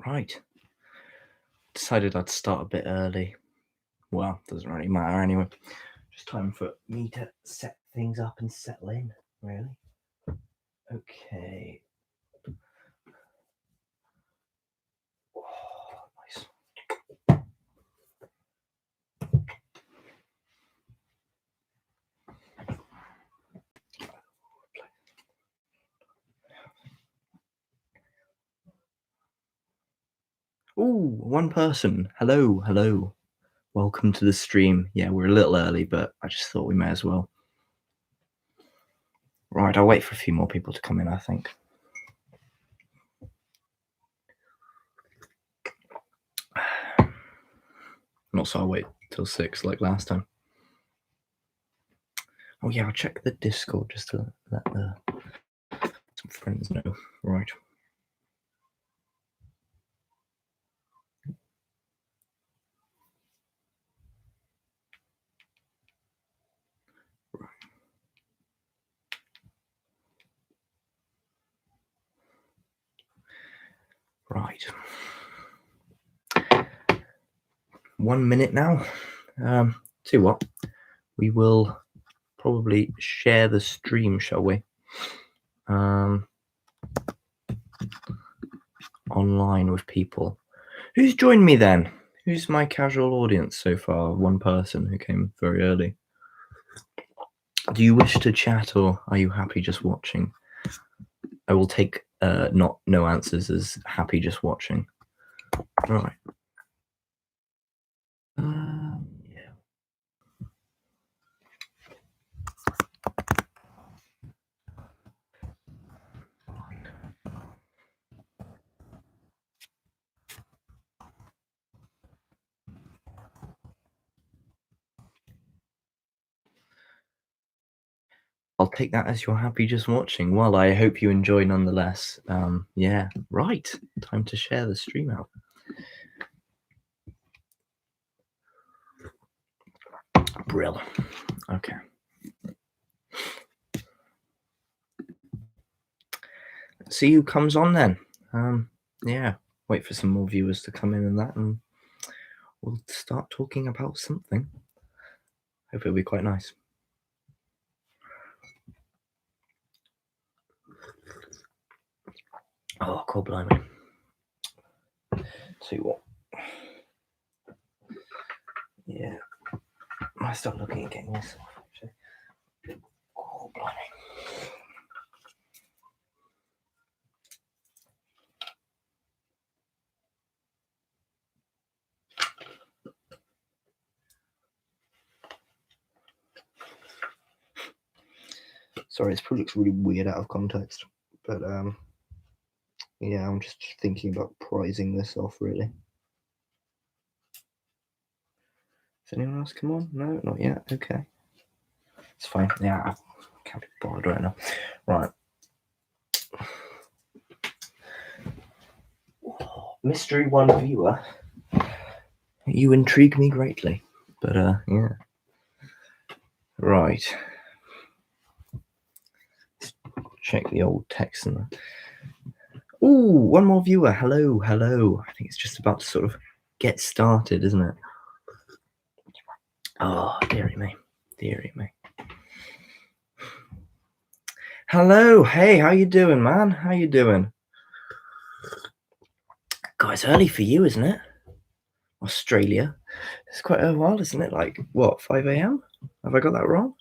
Right. Decided I'd start a bit early. Well, doesn't really matter anyway. Just time for me to set things up and settle in, really. Okay. Oh, nice. Ooh, one person. Hello. Welcome to the stream. Yeah, we're a little early, but I just thought we may as well. Right, I'll wait for a few more people to come in, I think. And also, I'll wait till 6 like last time. Oh yeah, I'll check the Discord just to let some friends know. Right. Right. 1 minute now. See what? We will probably share the stream, shall we? Online with people. Who's joined me then? Who's my casual audience so far? One person who came very early. Do you wish to chat or are you happy just watching? I will take no answers as happy just watching. All right. Yeah. I'll take that as you're happy just watching. Well, I hope you enjoy nonetheless. Yeah, right. Time to share the stream out. Brill. Okay. See who comes on then. Yeah, wait for some more viewers to come in and we'll start talking about something. Hope it'll be quite nice. Oh, God blimey. See what? Yeah. I start looking at getting this off, actually. Oh, blimey. Sorry, this probably looks really weird out of context, but yeah, I'm just thinking about prizing this off, really. Has anyone else come on? No, not yet. Okay. It's fine. Yeah, I can't be bothered right now. Right. Mystery one viewer. You intrigue me greatly. But yeah. Right. Check the old text and that. Ooh, one more viewer. Hello. I think it's just about to sort of get started, isn't it? Oh, dearie me. Hello. Hey, how you doing, man? How you doing? God, it's early for you, isn't it? Australia. It's quite a while, isn't it? Like, what, 5 a.m.? Have I got that wrong?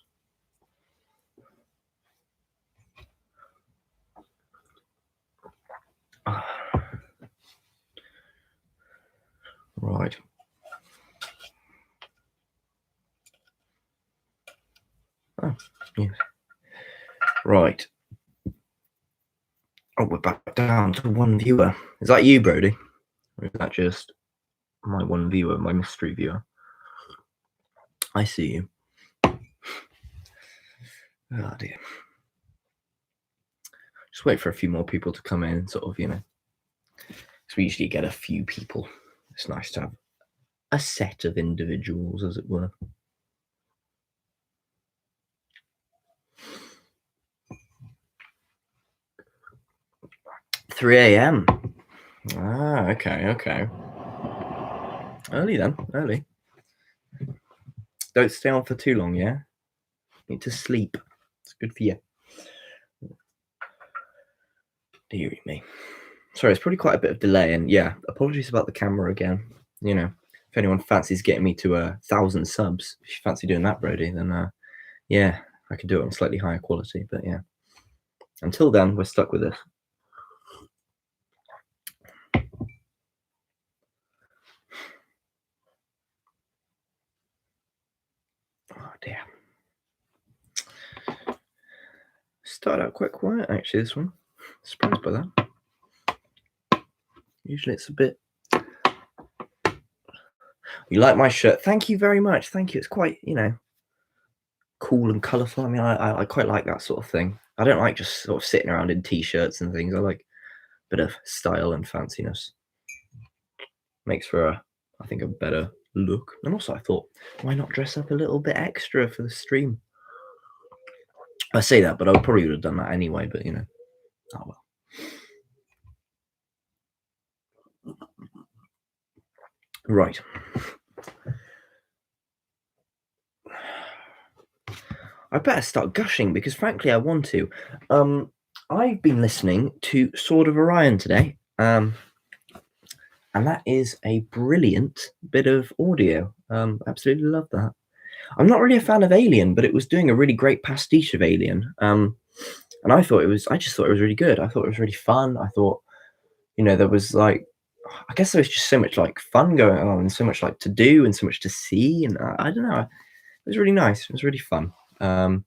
Right. Oh, yes. Right. Oh, we're back down to one viewer. Is that you, Brody? Or is that just my one viewer, my mystery viewer? I see you. Oh, dear. Just wait for a few more people to come in, sort of, you know. Because we usually get a few people. It's nice to have a set of individuals, as it were. 3 a.m. Ah, okay. Early then, early. Don't stay on for too long, yeah? Need to sleep. It's good for you. Deary me. Sorry, it's probably quite a bit of delay, and yeah, apologies about the camera again. You know, if anyone fancies getting me to 1,000 subs, if you fancy doing that, Brody, then yeah, I could do it on slightly higher quality. But yeah, until then, we're stuck with this. Oh dear. Started out quite quiet actually. This one, surprised by that. Usually it's a bit. You like my shirt? Thank you very much. Thank you. It's quite, cool and colourful. I mean, I quite like that sort of thing. I don't like just sort of sitting around in t-shirts and things. I like a bit of style and fanciness. Makes for I think, a better look. And also I thought, why not dress up a little bit extra for the stream? I say that, but I probably would have done that anyway, but oh well. Right. I better start gushing because frankly I want to. I've been listening to Sword of Orion today. And that is a brilliant bit of audio. Absolutely love that. I'm not really a fan of Alien, but it was doing a really great pastiche of Alien. And I just thought it was really good. I thought it was really fun. I thought, there was I guess there was just so much like fun going on and so much like to do and so much to see. And I don't know, it was really nice. It was really fun. I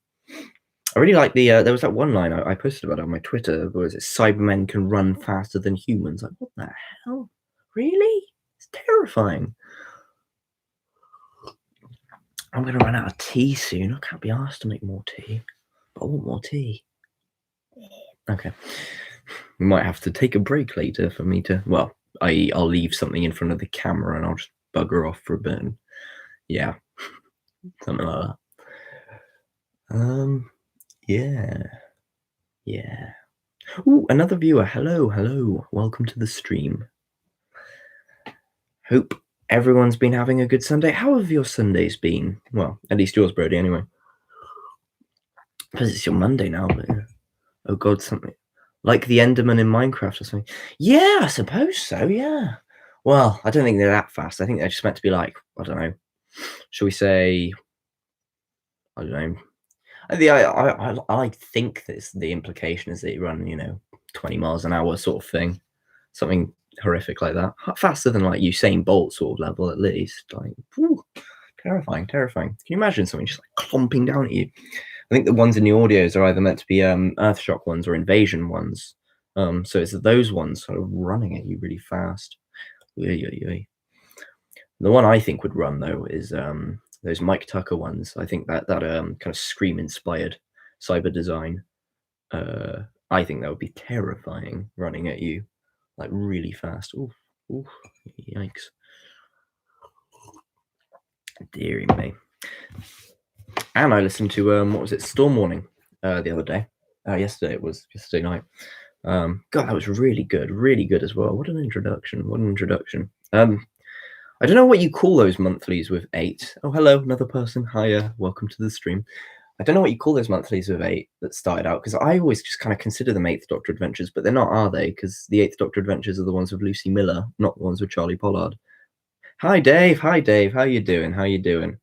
really like the, there was that one line I posted about it on my Twitter. What was it? Cybermen can run faster than humans. Like, what the hell? Really? It's terrifying. I'm going to run out of tea soon. I can't be asked to make more tea. But I want more tea. Okay. We might have to take a break later for me to, well, I'll leave something in front of the camera and I'll just bugger off for a bit. And yeah. Something like that. Yeah. Ooh, another viewer. Hello. Welcome to the stream. Hope everyone's been having a good Sunday. How have your Sundays been? Well, at least yours, Brody, anyway. Because it's your Monday now, but oh god, something like the Enderman in Minecraft or something. Yeah, I suppose so, yeah. Well, I don't think they're that fast. I think they're just meant to be like, I don't know, shall we say, I don't know. I think that the implication is that you run, 20 miles an hour sort of thing. Something horrific like that. Faster than like Usain Bolt sort of level at least. Like, whew, terrifying. Can you imagine something just like clomping down at you? I think the ones in the audios are either meant to be Earthshock ones or Invasion ones. So it's those ones sort of running at you really fast. The one I think would run though is those Mike Tucker ones. I think that kind of Scream inspired cyber design. I think that would be terrifying running at you like really fast. Ooh, yikes. Deary me. And I listened to what was it, Storm Warning the other day. Yesterday it was yesterday night. God, that was really good as well. What an introduction. I don't know what you call those monthlies with 8. Oh, hello, another person. Hiya, welcome to the stream. I don't know what you call those monthlies with 8 that started out, because I always just kind of consider them 8th Doctor Adventures, but they're not, are they? Because the 8th Doctor Adventures are the ones with Lucy Miller, not the ones with Charlie Pollard. Hi, Dave. How you doing?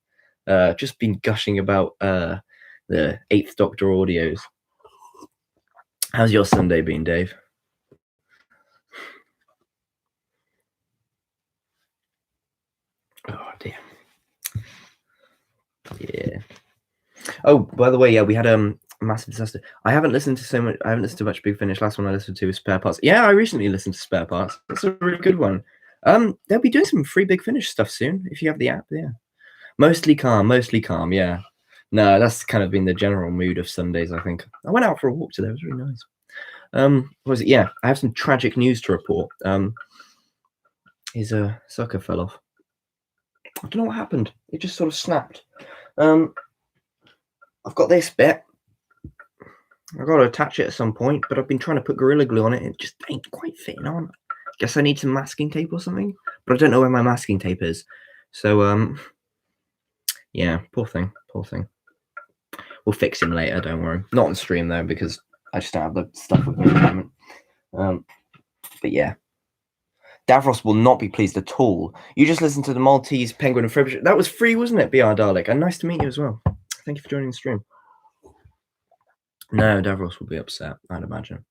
Just been gushing about the 8th Doctor audios. How's your Sunday been, Dave? Oh, dear. Yeah. Oh, by the way, yeah, we had a massive disaster. I haven't listened to much Big Finish. Last one I listened to was Spare Parts. Yeah, I recently listened to Spare Parts. It's a really good one. They'll be doing some free Big Finish stuff soon if you have the app. Yeah. Mostly calm. Yeah. No, that's kind of been the general mood of Sundays, I think. I went out for a walk today. It was really nice. What was it? Yeah, I have some tragic news to report. His sucker fell off. I don't know what happened. It just sort of snapped. I've got this bit. I've got to attach it at some point, but I've been trying to put Gorilla Glue on it. And it just ain't quite fitting on. Guess I need some masking tape or something, but I don't know where my masking tape is. So yeah, poor thing. We'll fix him later, don't worry. Not on stream though, because I just don't have the stuff with me at the moment. But yeah. Davros will not be pleased at all. You just listened to the Maltese Penguin and Frobisher. That was free, wasn't it, BR Dalek? And nice to meet you as well. Thank you for joining the stream. No, Davros will be upset, I'd imagine.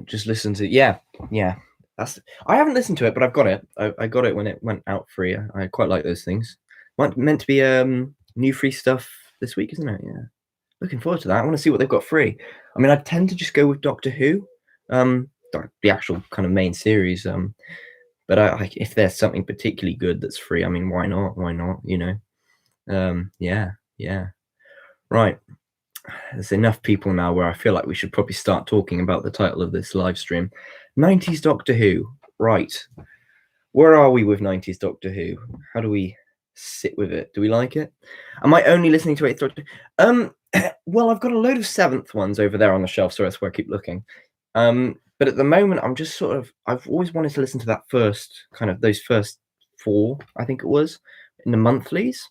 Just listen to yeah. I haven't listened to it, but I've got it. I got it when it went out free. I quite like those things. Meant to be new free stuff this week, isn't it? Yeah. Looking forward to that. I want to see what they've got free. I mean, I tend to just go with Doctor Who, the actual kind of main series. But if there's something particularly good that's free, I mean, why not? Why not? You know? Yeah. Right. There's enough people now where I feel like we should probably start talking about the title of this live stream. 90s Doctor Who. Right. Where are we with 90s Doctor Who? How do we sit with it? Do we like it? Am I only listening to 8th Doctor? Well, I've got a load of 7th ones over there on the shelf, so that's where I keep looking. But at the moment, I'm just sort of, I've always wanted to listen to that first, kind of those first 4, I think it was, in the monthlies.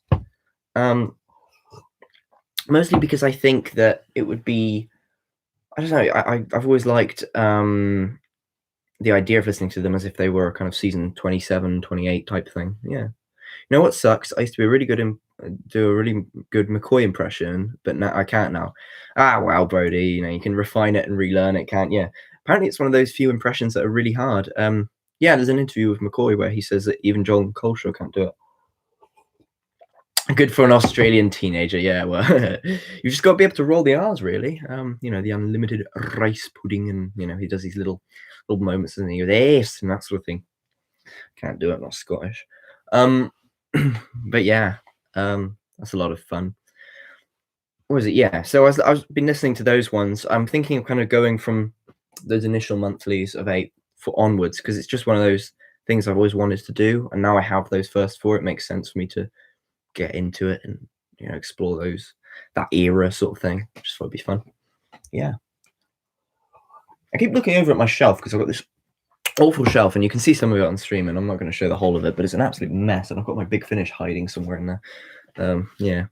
Mostly because I think that it would be, I don't know, I've always liked the idea of listening to them as if they were kind of season 27, 28 type thing. Yeah. You know what sucks? I used to be really good do a really good McCoy impression, but now I can't now. Wow, Brody, you know, you can refine it and relearn it, can't you? Apparently it's one of those few impressions that are really hard. Yeah, there's an interview with McCoy where he says that even John Coleshaw can't do it. Good for an Australian teenager, yeah. Well, you've just got to be able to roll the R's, really. You know, the unlimited rice pudding, and you know, he does these little moments, and he goes "yes" and that sort of thing. Can't do it, not Scottish. But yeah, that's a lot of fun. What was it? Yeah. So I've been listening to those ones. I'm thinking of kind of going from those initial monthlies of 8 onwards, because it's just one of those things I've always wanted to do, and now I have those first 4. It makes sense for me to get into it and, you know, explore that era sort of thing. Just thought it'd be fun. Yeah. I keep looking over at my shelf because I've got this awful shelf, and you can see some of it on stream, and I'm not going to show the whole of it, but it's an absolute mess, and I've got my Big Finish hiding somewhere in there. Yeah.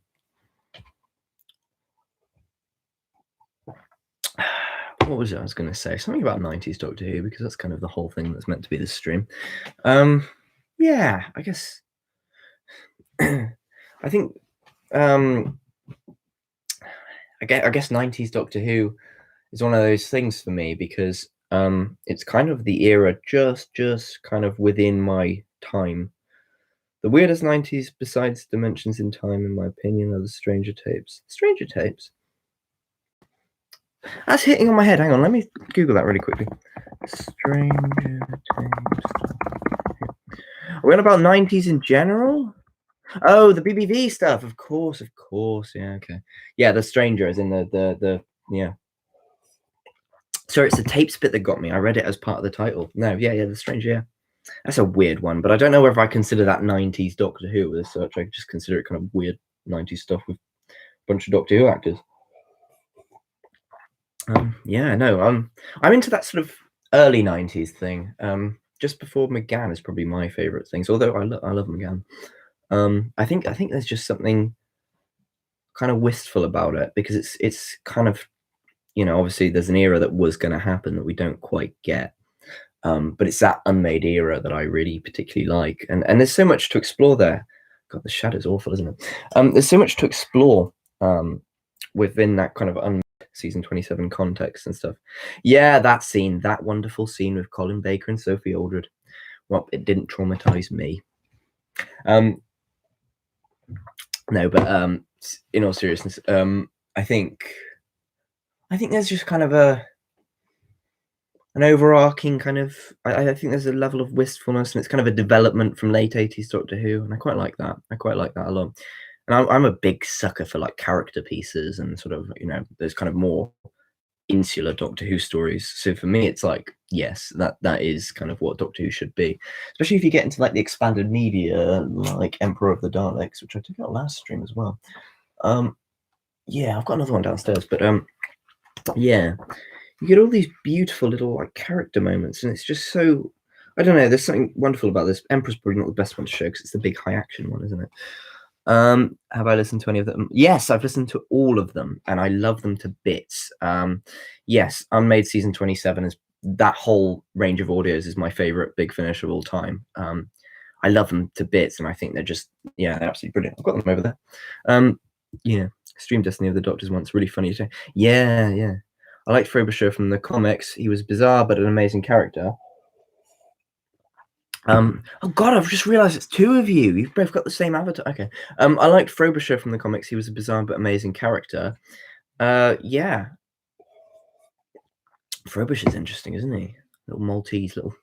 What was it I was going to say? Something about 90s Doctor Who, because that's kind of the whole thing that's meant to be this stream. Yeah, I guess I think I guess 90s Doctor Who is one of those things for me, because it's kind of the era just kind of within my time. The weirdest 90s besides Dimensions in Time, in my opinion, are the Stranger Tapes. Stranger Tapes? That's hitting on my head. Hang on, let me Google that really quickly. Stranger Tapes. Are we on about 90s in general? Oh, the BBV stuff, of course. Yeah, okay. Yeah, the Stranger is in the yeah. Sorry, it's the tapes bit that got me. I read it as part of the title. No, yeah, the Stranger, yeah. That's a weird one, but I don't know whether I consider that 90s Doctor Who as such. I just consider it kind of weird 90s stuff with a bunch of Doctor Who actors. Yeah, no, I'm into that sort of early 90s thing. Just before McGann is probably my favorite things, although I love McGann. I think there's just something kind of wistful about it, because it's kind of, you know, obviously there's an era that was going to happen that we don't quite get. But it's that unmade era that I really particularly like, and there's so much to explore there. God, the shadow's awful, isn't it? There's so much to explore within that kind of unmade season 27 context and stuff. Yeah, that wonderful scene with Colin Baker and Sophie Aldred. Well, it didn't traumatize me. No, but in all seriousness, I think there's just kind of an overarching kind of, I think there's a level of wistfulness, and it's kind of a development from late 80s Doctor Who, and I quite like that. I quite like that a lot. And I'm a big sucker for like character pieces and sort of, you know, those kind of more insular Doctor Who stories. So for me, it's like, yes, that is kind of what Doctor Who should be, especially if you get into like the expanded media, like Emperor of the Daleks, which I took out last stream as well. Yeah, I've got another one downstairs, but yeah, you get all these beautiful little like character moments, and it's just so, I don't know. There's something wonderful about this. Emperor's probably not the best one to show because it's the big high action one, isn't it? Have I listened to any of them? Yes, I've listened to all of them, and I love them to bits. Yes, Unmade season 27 is, that whole range of audios is my favorite Big Finish of all time. I love them to bits, and I think they're just, yeah, they're absolutely brilliant. I've got them over there. Yeah, Extreme Destiny of the Doctors once, really funny to say. Yeah. I liked Frobisher from the comics. He was bizarre but an amazing character. Oh God, I've just realised it's two of you. You've both got the same avatar. Okay. I liked Frobisher from the comics. He was a bizarre but amazing character. Yeah. Frobisher's interesting, isn't he? Little Maltese, little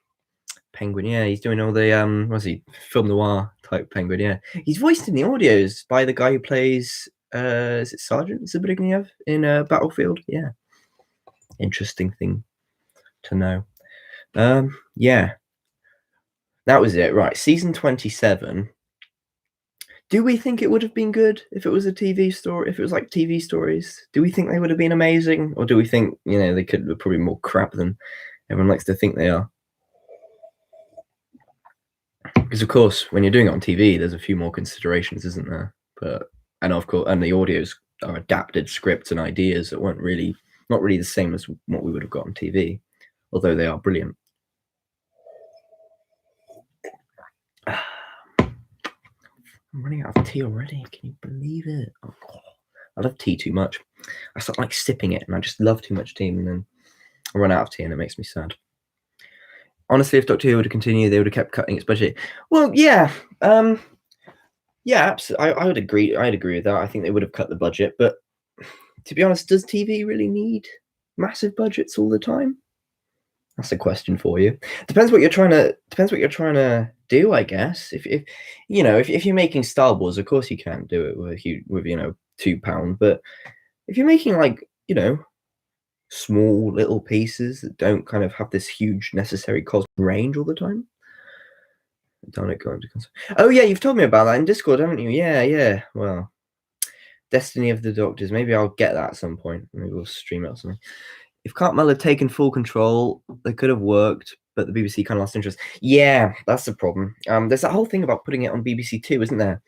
penguin. Yeah, he's doing all the what's he? Film noir type penguin. Yeah, he's voiced in the audios by the guy who plays is it Sergeant Zbrigniev in Battlefield? Yeah. Interesting thing to know. Yeah. That was it. Right. Season 27. Do we think it would have been good if it was a TV story? If it was like TV stories, do we think they would have been amazing, or do we think they could be probably more crap than everyone likes to think they are? Because of course, when you're doing it on TV, there's a few more considerations, isn't there? And of course, and the audios are adapted scripts and ideas that weren't really, not really the same as what we would have got on TV, although they are brilliant. I'm running out of tea already. Can you believe it? Oh, I love tea too much. I start like sipping it, and I just love too much tea, and then I run out of tea, and it makes me sad. Honestly, if Doctor Who would have continued, they would have kept cutting its budget. Well, yeah, yeah, absolutely. I would agree. I'd agree with that. I think they would have cut the budget, but to be honest, does TV really need massive budgets all the time? That's a question for you. Depends what you're trying to do, I guess. If you're making Star Wars, of course you can't do it with £2. But if you're making small little pieces that don't kind of have this huge necessary cosmic range all the time, don't it go into console? Oh yeah, you've told me about that in Discord, haven't you? Yeah. Well, Destiny of the Doctors. Maybe I'll get that at some point. Maybe we'll stream it or something. If Cartmel had taken full control, they could have worked, but the BBC kind of lost interest. Yeah, that's the problem. There's that whole thing about putting it on BBC Two, isn't there?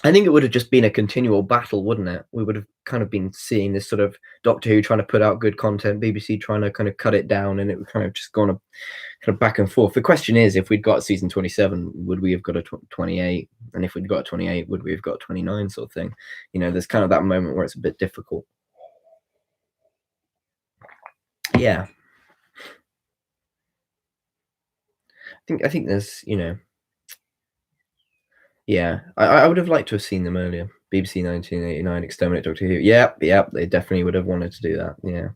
I think it would have just been a continual battle, wouldn't it? We would have kind of been seeing this sort of Doctor Who trying to put out good content, BBC trying to kind of cut it down, and it would kind of just gone kind of back and forth. The question is, if we'd got season 27, would we have got a 28? And if we'd got a 28, would we have got a 29 sort of thing? There's kind of that moment where it's a bit difficult. Yeah. I think there's, yeah, I would have liked to have seen them earlier. BBC 1989, Exterminate Doctor Who. Yeah, they definitely would have wanted to do that. Yeah.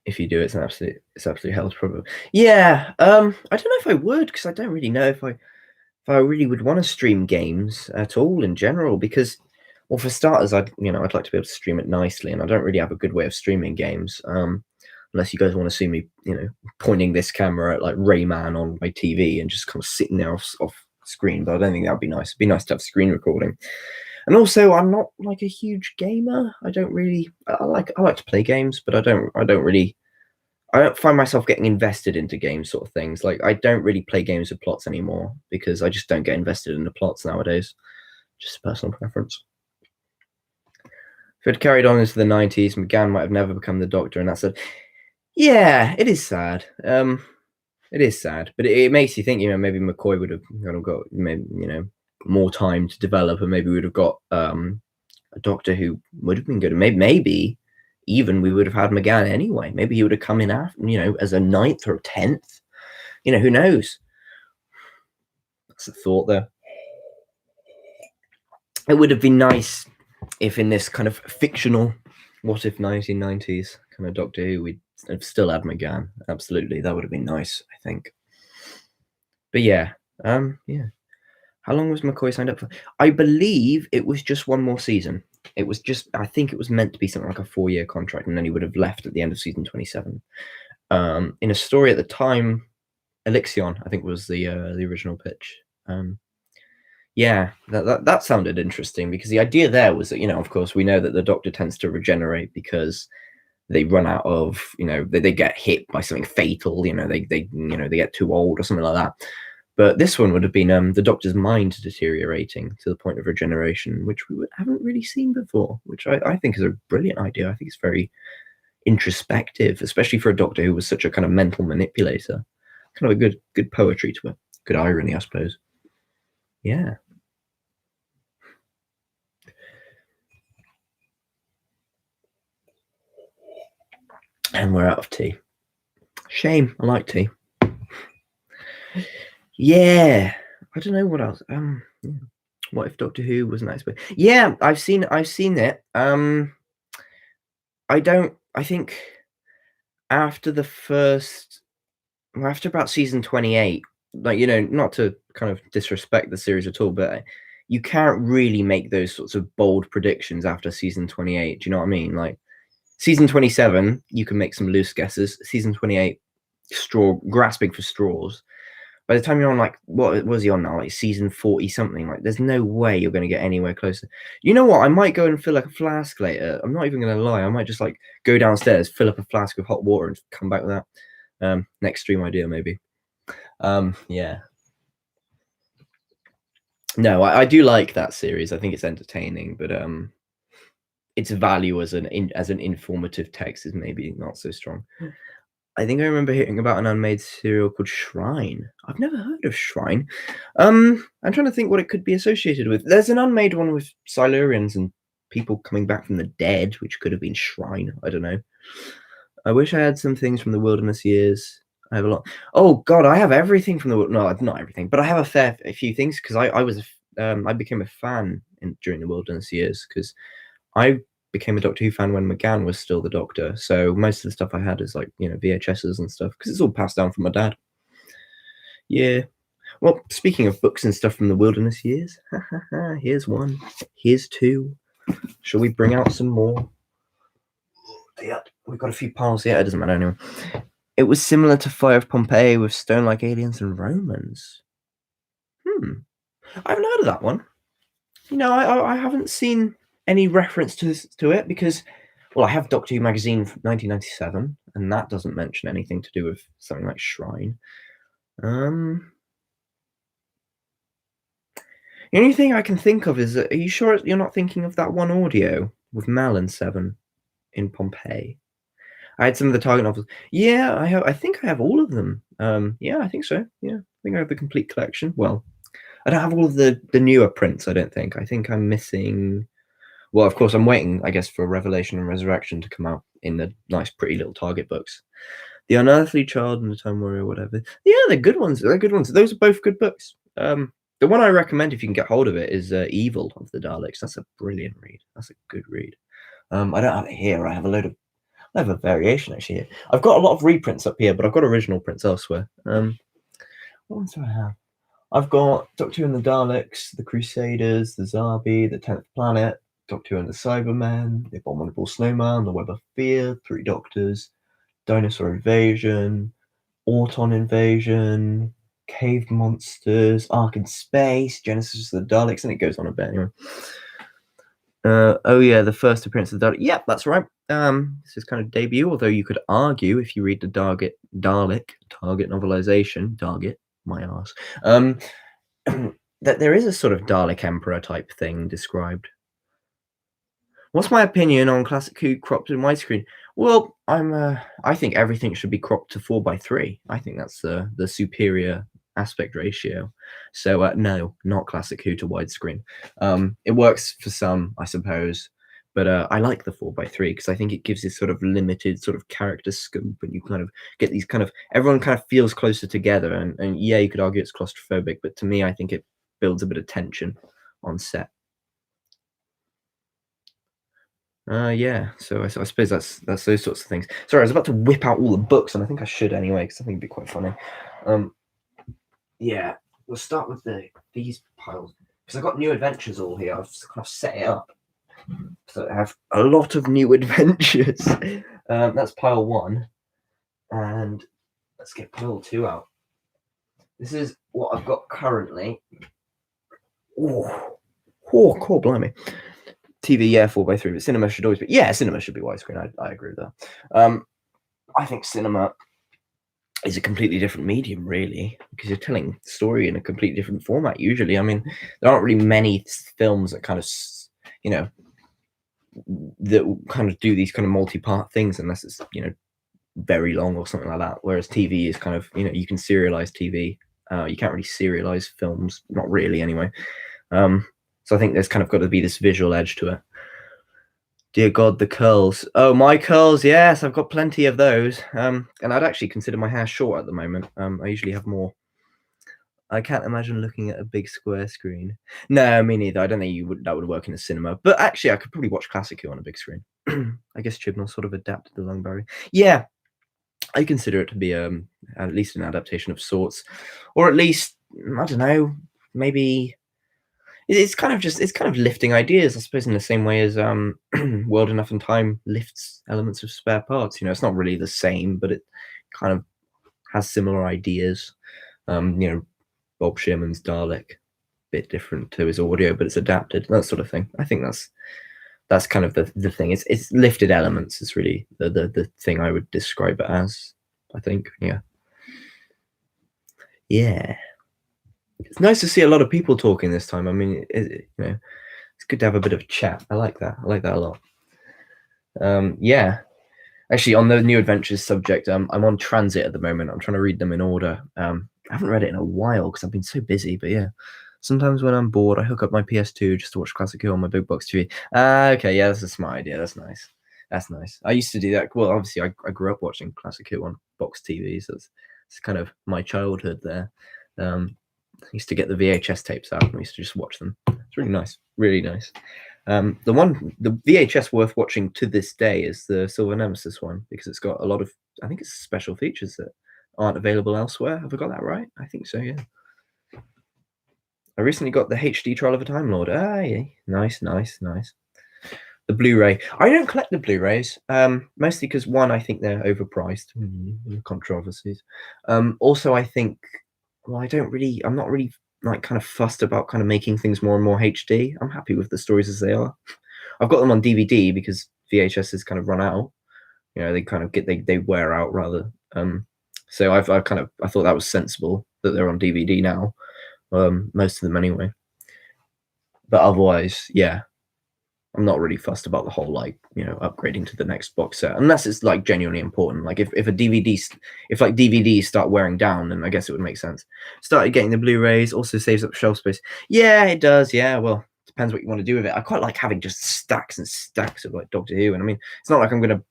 If you do, it's absolutely hell probably. Yeah. I don't know if I would, because I don't really know if I really would want to stream games at all in general, because, well, for starters, I'd like to be able to stream it nicely, and I don't really have a good way of streaming games. Unless you guys want to see me, pointing this camera at like Rayman on my TV and just kind of sitting there off screen. But I don't think that would be nice. It'd be nice to have screen recording. And also, I'm not like a huge gamer. I don't really. I like to play games, but I don't find myself getting invested into games sort of things. Like, I don't really play games with plots anymore because I just don't get invested in the plots nowadays. Just personal preference. If it had carried on into the 90s, McGann might have never become the Doctor, and that's it. Yeah, it is sad. It is sad, but it makes you think. Maybe McCoy would have got maybe more time to develop, and maybe we would have got a Doctor who would have been good. Maybe even we would have had McGann anyway. Maybe he would have come in after, as a 9th or 10th. Who knows? That's a thought there. It would have been nice if in this kind of fictional, what if 1990s kind of Doctor Who, we'd have still had McGann. Absolutely, that would have been nice, I think. But yeah, yeah. How long was McCoy signed up for? I believe it was just one more season. I think it was meant to be something like a 4-year contract, and then he would have left at the end of season 27. In a story at the time, Elixion, I think, was the original pitch. Yeah, that sounded interesting because the idea there was that, of course, we know that the Doctor tends to regenerate because they run out of, they get hit by something fatal, they get too old or something like that. But this one would have been the Doctor's mind deteriorating to the point of regeneration, which we haven't really seen before, which I think is a brilliant idea. I think it's very introspective, especially for a Doctor who was such a kind of mental manipulator. Kind of a good poetry to it. Good irony, I suppose. Yeah. And we're out of tea. Shame. I like tea. Yeah. I don't know what else. Yeah. What if Doctor Who was an expert? Yeah, I've seen it. I think after after about season 28, like, not to kind of disrespect the series at all, but you can't really make those sorts of bold predictions after season 28. Do you know what I mean? Like, season 27, you can make some loose guesses. Season 28, grasping for straws. By the time you're on, like, what was he on now? Like season 40 something. Like, there's no way you're going to get anywhere closer. You know what? I might go and fill like a flask later. I'm not even going to lie. I might just like go downstairs, fill up a flask of hot water, and come back with that. Next stream idea maybe. Yeah. No, I do like that series. I think it's entertaining, but its value as an informative text is maybe not so strong. I think I remember hearing about an unmade serial called Shrine. I've never heard of Shrine. I'm trying to think what it could be associated with. There's an unmade one with Silurians and people coming back from the dead, which could have been Shrine. I don't know. I wish I had some things from the Wilderness Years. I have a lot. Oh God, I have everything from the no, not everything, but I have a few things because I became a fan during the Wilderness Years because I became a Doctor Who fan when McGann was still the Doctor. So most of the stuff I had is like, VHSs and stuff because it's all passed down from my dad. Yeah. Well, speaking of books and stuff from the Wilderness Years, here's one. Here's two. Shall we bring out some more? Yeah, we've got a few piles here. It doesn't matter anyway. It was similar to Fire of Pompeii with stone-like aliens and Romans. I haven't heard of that one. I haven't seen any reference to it because, well, I have Doctor Who magazine from 1997, and that doesn't mention anything to do with something like Shrine. The only thing I can think of is, are you sure you're not thinking of that one audio with Mel and Seven in Pompeii? I had some of the Target novels. Yeah, I think I have all of them. Yeah, I think so. Yeah, I think I have the complete collection. Well, I don't have all of the newer prints, I don't think. I think I'm missing... Well, of course, I'm waiting, I guess, for Revelation and Resurrection to come out in the nice, pretty little Target books. The Unearthly Child and the Time Warrior, whatever. Yeah, they're good ones. They're good ones. Those are both good books. The one I recommend, if you can get hold of it, is Evil of the Daleks. That's a brilliant read. That's a good read. I don't have it here. I have a variation, actually, here. I've got a lot of reprints up here, but I've got original prints elsewhere. What ones do I have? I've got Doctor Who and the Daleks, the Crusaders, the Zarbi, the 10th Planet, Doctor Who and the Cybermen, the Abominable Snowman, the Web of Fear, Three Doctors, Dinosaur Invasion, Auton Invasion, Cave Monsters, Ark in Space, Genesis of the Daleks, and it goes on a bit anyway. Oh yeah, the first appearance of the Dalek. Yep, that's right. This is kind of debut, although you could argue if you read the Dalek Target novelization, Target, my ass, that there is a sort of Dalek Emperor type thing described. What's my opinion on Classic Who cropped in widescreen? Well, I think everything should be cropped to 4:3. I think that's the superior aspect ratio. So no, not Classic Who to widescreen. It works for some, I suppose, but I like the 4:3 because I think it gives this sort of limited sort of character scope, and you kind of get these kind of, everyone kind of feels closer together. And yeah, you could argue it's claustrophobic, but to me, I think it builds a bit of tension on set. Yeah, so I suppose that's those sorts of things. Sorry, I was about to whip out all the books, and I think I should anyway, because I think it'd be quite funny. Yeah, we'll start with these piles, because I've got New Adventures all here. I've kind of set it up, so I have a lot of New Adventures. That's pile 1, and let's get pile 2 out. This is what I've got currently. Core blimey. TV, yeah, 4:3, but cinema should always be. Yeah, cinema should be widescreen. I agree with that. I think cinema is a completely different medium, really, because you're telling the story in a completely different format. Usually, I mean, there aren't really many films that kind of, you know, that kind of do these kind of multi-part things, unless it's very long or something like that. Whereas TV is kind of you can serialize TV. You can't really serialize films, not really anyway. So I think there's kind of got to be this visual edge to it. Dear God, the curls. Oh, my curls. Yes, I've got plenty of those. And I'd actually consider my hair short at the moment. I usually have more. I can't imagine looking at a big square screen. No, me neither. I don't think that would work in a cinema. But actually, I could probably watch Classic Who on a big screen. I guess Chibnall sort of adapted the lung barrier. Yeah, I consider it to be at least an adaptation of sorts, or at least I don't know, maybe it's kind of lifting ideas, I suppose, in the same way as World Enough and Time lifts elements of Spare Parts. It's not really the same, but it kind of has similar ideas. Bob Shearman's Dalek, bit different to his audio, but it's adapted, that sort of thing. I think that's kind of the thing. It's lifted elements. It's really the thing I would describe it as. I think, yeah. It's nice to see a lot of people talking this time. I mean, it's good to have a bit of a chat. I like that. I like that a lot. Yeah. Actually, on the New Adventures subject, I'm on Transit at the moment. I'm trying to read them in order. I haven't read it in a while because I've been so busy. But yeah, sometimes when I'm bored, I hook up my PS2 just to watch Classic Who on my big box TV. Okay, yeah, that's a smart idea. That's nice. That's nice. I used to do that. Well, obviously, I grew up watching Classic Who on box TV, so it's kind of my childhood there. I used to get the VHS tapes out and we used to just watch them. It's really nice. Really nice. The VHS worth watching to this day is the Silver Nemesis one, because it's got a lot of, I think it's special features that aren't available elsewhere. Have I got that right? I think so, yeah. I recently got the HD Trial of a Time Lord. Yeah. Nice. The Blu-ray. I don't collect the Blu-rays, mostly because, one, I think they're overpriced. Controversies. Also, I think, well, I'm not really like kind of fussed about kind of making things more and more HD. I'm happy with the stories as they are. I've got them on DVD because VHS has kind of run out. They kind of they wear out rather. So I thought that was sensible that they're on DVD now. Most of them anyway. But otherwise, yeah, I'm not really fussed about the whole upgrading to the next box set, unless it's like genuinely important. Like if DVDs start wearing down, then I guess it would make sense. Started getting the Blu-rays, also saves up shelf space. Yeah, it does. Yeah, well, depends what you want to do with it. I quite like having just stacks and stacks of like Doctor Who, and I mean, it's not like I'm going to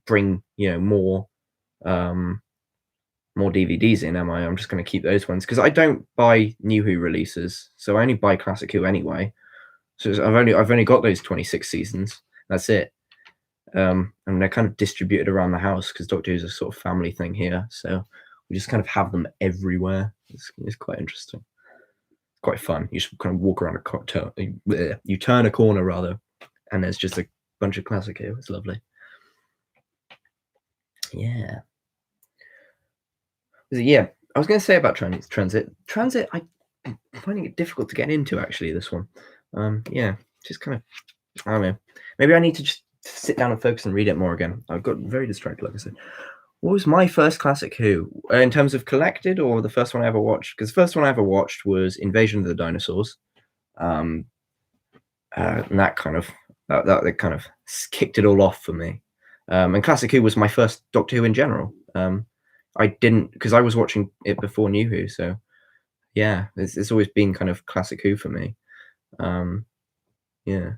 bring more DVDs in, am I? I'm just going to keep those ones because I don't buy New Who releases, so I only buy Classic Who anyway. So I've only got those 26 seasons. That's it. And they're kind of distributed around the house because Doctor Who's a sort of family thing here. So we just kind of have them everywhere. It's quite interesting. Quite fun. You just kind of walk around you turn a corner rather, and there's just a bunch of Classic Who. It's lovely. Yeah. Yeah. I was going to say about Transit. I'm finding it difficult to get into, actually, this one. Yeah, just kind of, I don't know. Maybe I need to just sit down and focus and read it more again. I've got very distracted, like I said. What was my first Classic Who? In terms of collected, or the first one I ever watched? Because the first one I ever watched was Invasion of the Dinosaurs. And that kind of kicked it all off for me. And Classic Who was my first Doctor Who in general. I didn't, because I was watching it before New Who, so yeah, it's always been kind of Classic Who for me. Yeah,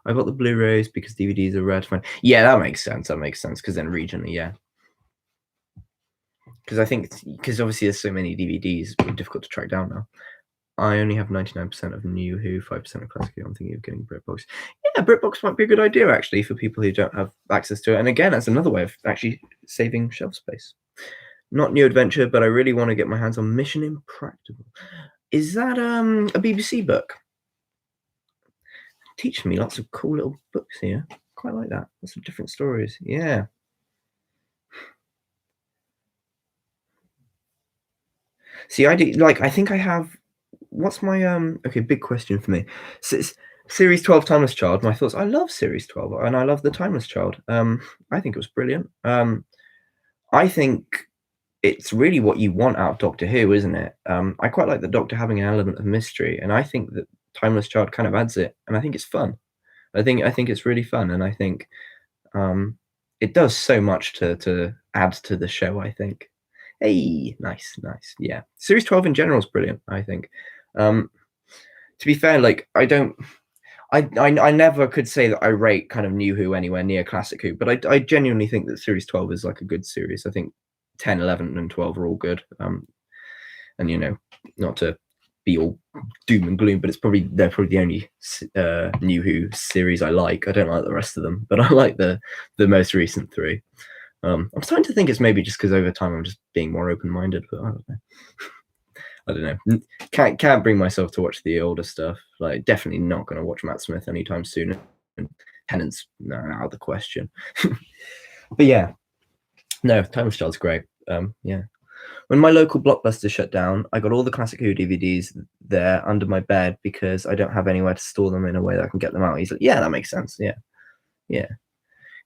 I got the Blu-rays because DVDs are rare to find. Yeah, that makes sense. Because then regionally, yeah. Because obviously there's so many DVDs, it's difficult to track down now. I only have 99% of New Who, 5% of Classic Who. I'm thinking of getting BritBox. Yeah, BritBox might be a good idea, actually, for people who don't have access to it. And again, that's another way of actually saving shelf space. Not New Adventure, but I really want to get my hands on Mission Impractical. Is that a BBC book? Teaching me lots of cool little books here. Quite like that. Lots of different stories. Yeah. See, I think I have what's my okay, big question for me. Series 12 Timeless Child, my thoughts. I love Series 12 and I love the Timeless Child. I think it was brilliant. I think it's really what you want out of Doctor Who, isn't it? I quite like the Doctor having an element of mystery, and I think that Timeless Child kind of adds it, and I think it's fun. I think it's really fun, and I think it does so much to add to the show, I think. Hey, nice. Yeah. Series 12 in general is brilliant, I think. To be fair, like I never could say that I rate kind of New Who anywhere near Classic Who, but I genuinely think that Series 12 is like a good series. I think 10, 11, and 12 are all good. And not to be all doom and gloom, but they're probably the only New Who series I like. I don't like the rest of them, but I like the most recent three. I'm starting to think it's maybe just because over time I'm just being more open-minded, but I don't know. Can't bring myself to watch the older stuff. Like, definitely not going to watch Matt Smith anytime soon. And Tennant's out of the question. But yeah, no, Timeless Child's great. Yeah. When my local Blockbuster shut down, I got all the Classic Who DVDs there under my bed because I don't have anywhere to store them in a way that I can get them out easily. Yeah, that makes sense. Yeah.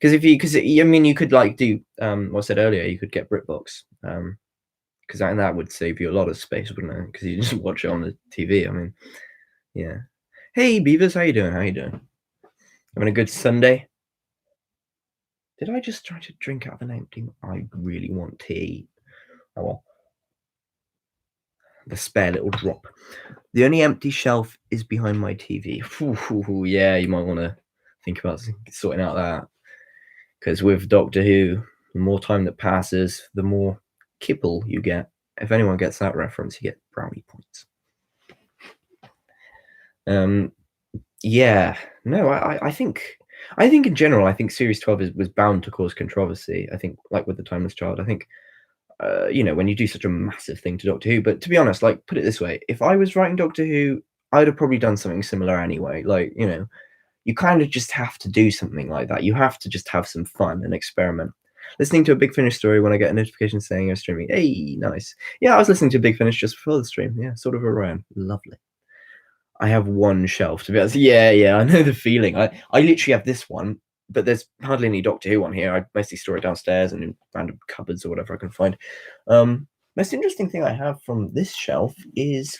Because you could like do what I said earlier, you could get BritBox, because that would save you a lot of space, wouldn't it? Because you just watch it on the TV. I mean, yeah. Hey, Beavers, how you doing? Having a good Sunday? Did I just try to drink out of an empty? I really want tea. Oh well. The spare little drop. The only empty shelf is behind my TV. Ooh, yeah, you might want to think about sorting out that. Because with Doctor Who, the more time that passes, the more kibble you get. If anyone gets that reference, you get brownie points. Yeah, no, I think in general, I think Series 12 was bound to cause controversy. I think, like with the Timeless Child, I think when you do such a massive thing to Doctor Who. But to be honest, like, put it this way: if I was writing Doctor Who, I'd have probably done something similar anyway. Like, you kind of just have to do something like that. You have to just have some fun and experiment. Listening to a Big Finish story when I get a notification saying you're streaming. Hey, nice. Yeah, I was listening to Big Finish just before the stream. Yeah, sort of around. Lovely. I have one shelf, to be honest. Yeah, I know the feeling. I literally have this one, but there's hardly any Doctor Who on here. I mostly store it downstairs and in random cupboards or whatever I can find. Most interesting thing I have from this shelf is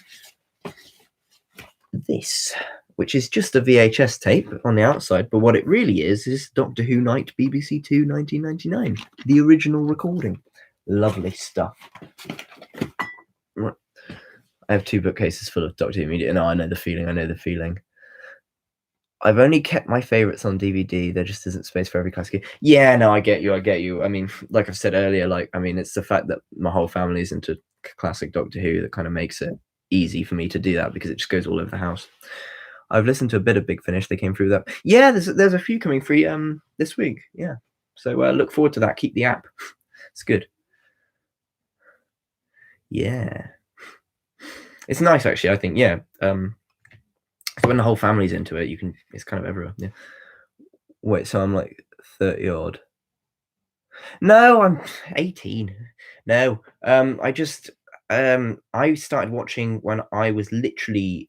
this, which is just a VHS tape on the outside, but what it really is Doctor Who Night BBC 2 1999, the original recording. Lovely stuff. Right. I have 2 bookcases full of Doctor Who media. No, I know the feeling. I've only kept my favorites on DVD. There just isn't space for every classic. Yeah, no, I get you. I mean, like I've said earlier, it's the fact that my whole family is into classic Doctor Who that kind of makes it easy for me to do that, because it just goes all over the house. I've listened to a bit of Big Finish. They came through that. Yeah, there's a few coming free this week. Yeah, so look forward to that. Keep the app. It's good. Yeah, it's nice actually. I think when the whole family's into it, it's kind of everywhere. Yeah. Wait, so I'm like 30 odd. No, I'm 18. No, I started watching when I was literally,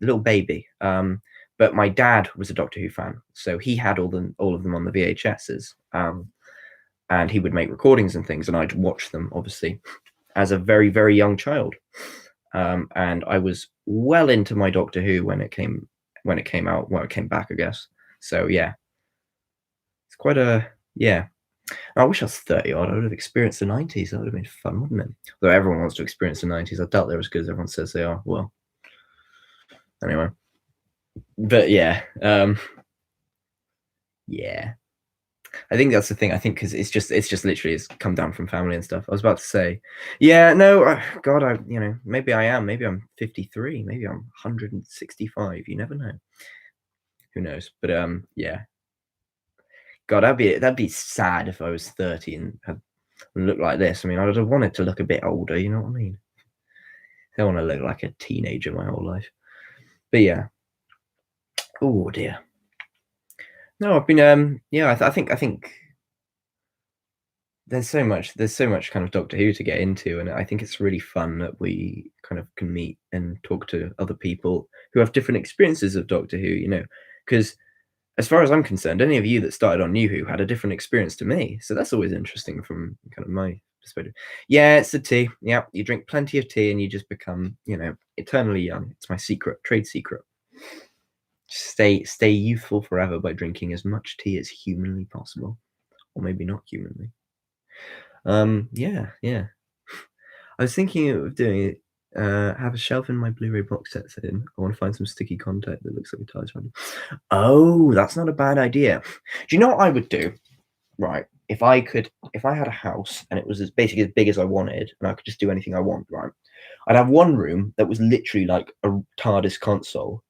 little baby. But my dad was a Doctor Who fan, so he had all of them on the VHSs. And he would make recordings and things, and I'd watch them obviously as a very, very young child. And I was well into my Doctor Who when it came out. Well, it came back, I guess. So yeah, it's quite I wish I was 30 odd. I would have experienced the 90s. That would have been fun, wouldn't it? Though everyone wants to experience the 90s. I doubt they're as good as everyone says they are. Well, anyway. But yeah. Yeah. I think that's the thing. I think because it's just literally it's come down from family and stuff. I was about to say, yeah, no, God, maybe I am. Maybe I'm 53. Maybe I'm 165. You never know. Who knows? But yeah. God, that'd be sad if I was 30 and had looked like this. I mean, I'd have wanted to look a bit older. You know what I mean? I don't want to look like a teenager my whole life. But yeah. Oh dear. No, I've been I think there's so much kind of Doctor Who to get into, and I think it's really fun that we kind of can meet and talk to other people who have different experiences of Doctor Who, you know, because as far as I'm concerned, any of you that started on New Who had a different experience to me, so that's always interesting from kind of my perspective. Yeah, it's the tea. Yeah, you drink plenty of tea and you just become, you know, eternally young. It's my secret, trade secret. Stay youthful forever by drinking as much tea as humanly possible, or maybe not humanly. Yeah. I was thinking of doing it. Have a shelf in my Blu-ray box sets in. I want to find some sticky contact that looks like a TARDIS random. Oh, that's not a bad idea. Do you know what I would do? Right, if I had a house and it was basically as big as I wanted, and I could just do anything I want, right? I'd have one room that was literally like a TARDIS console,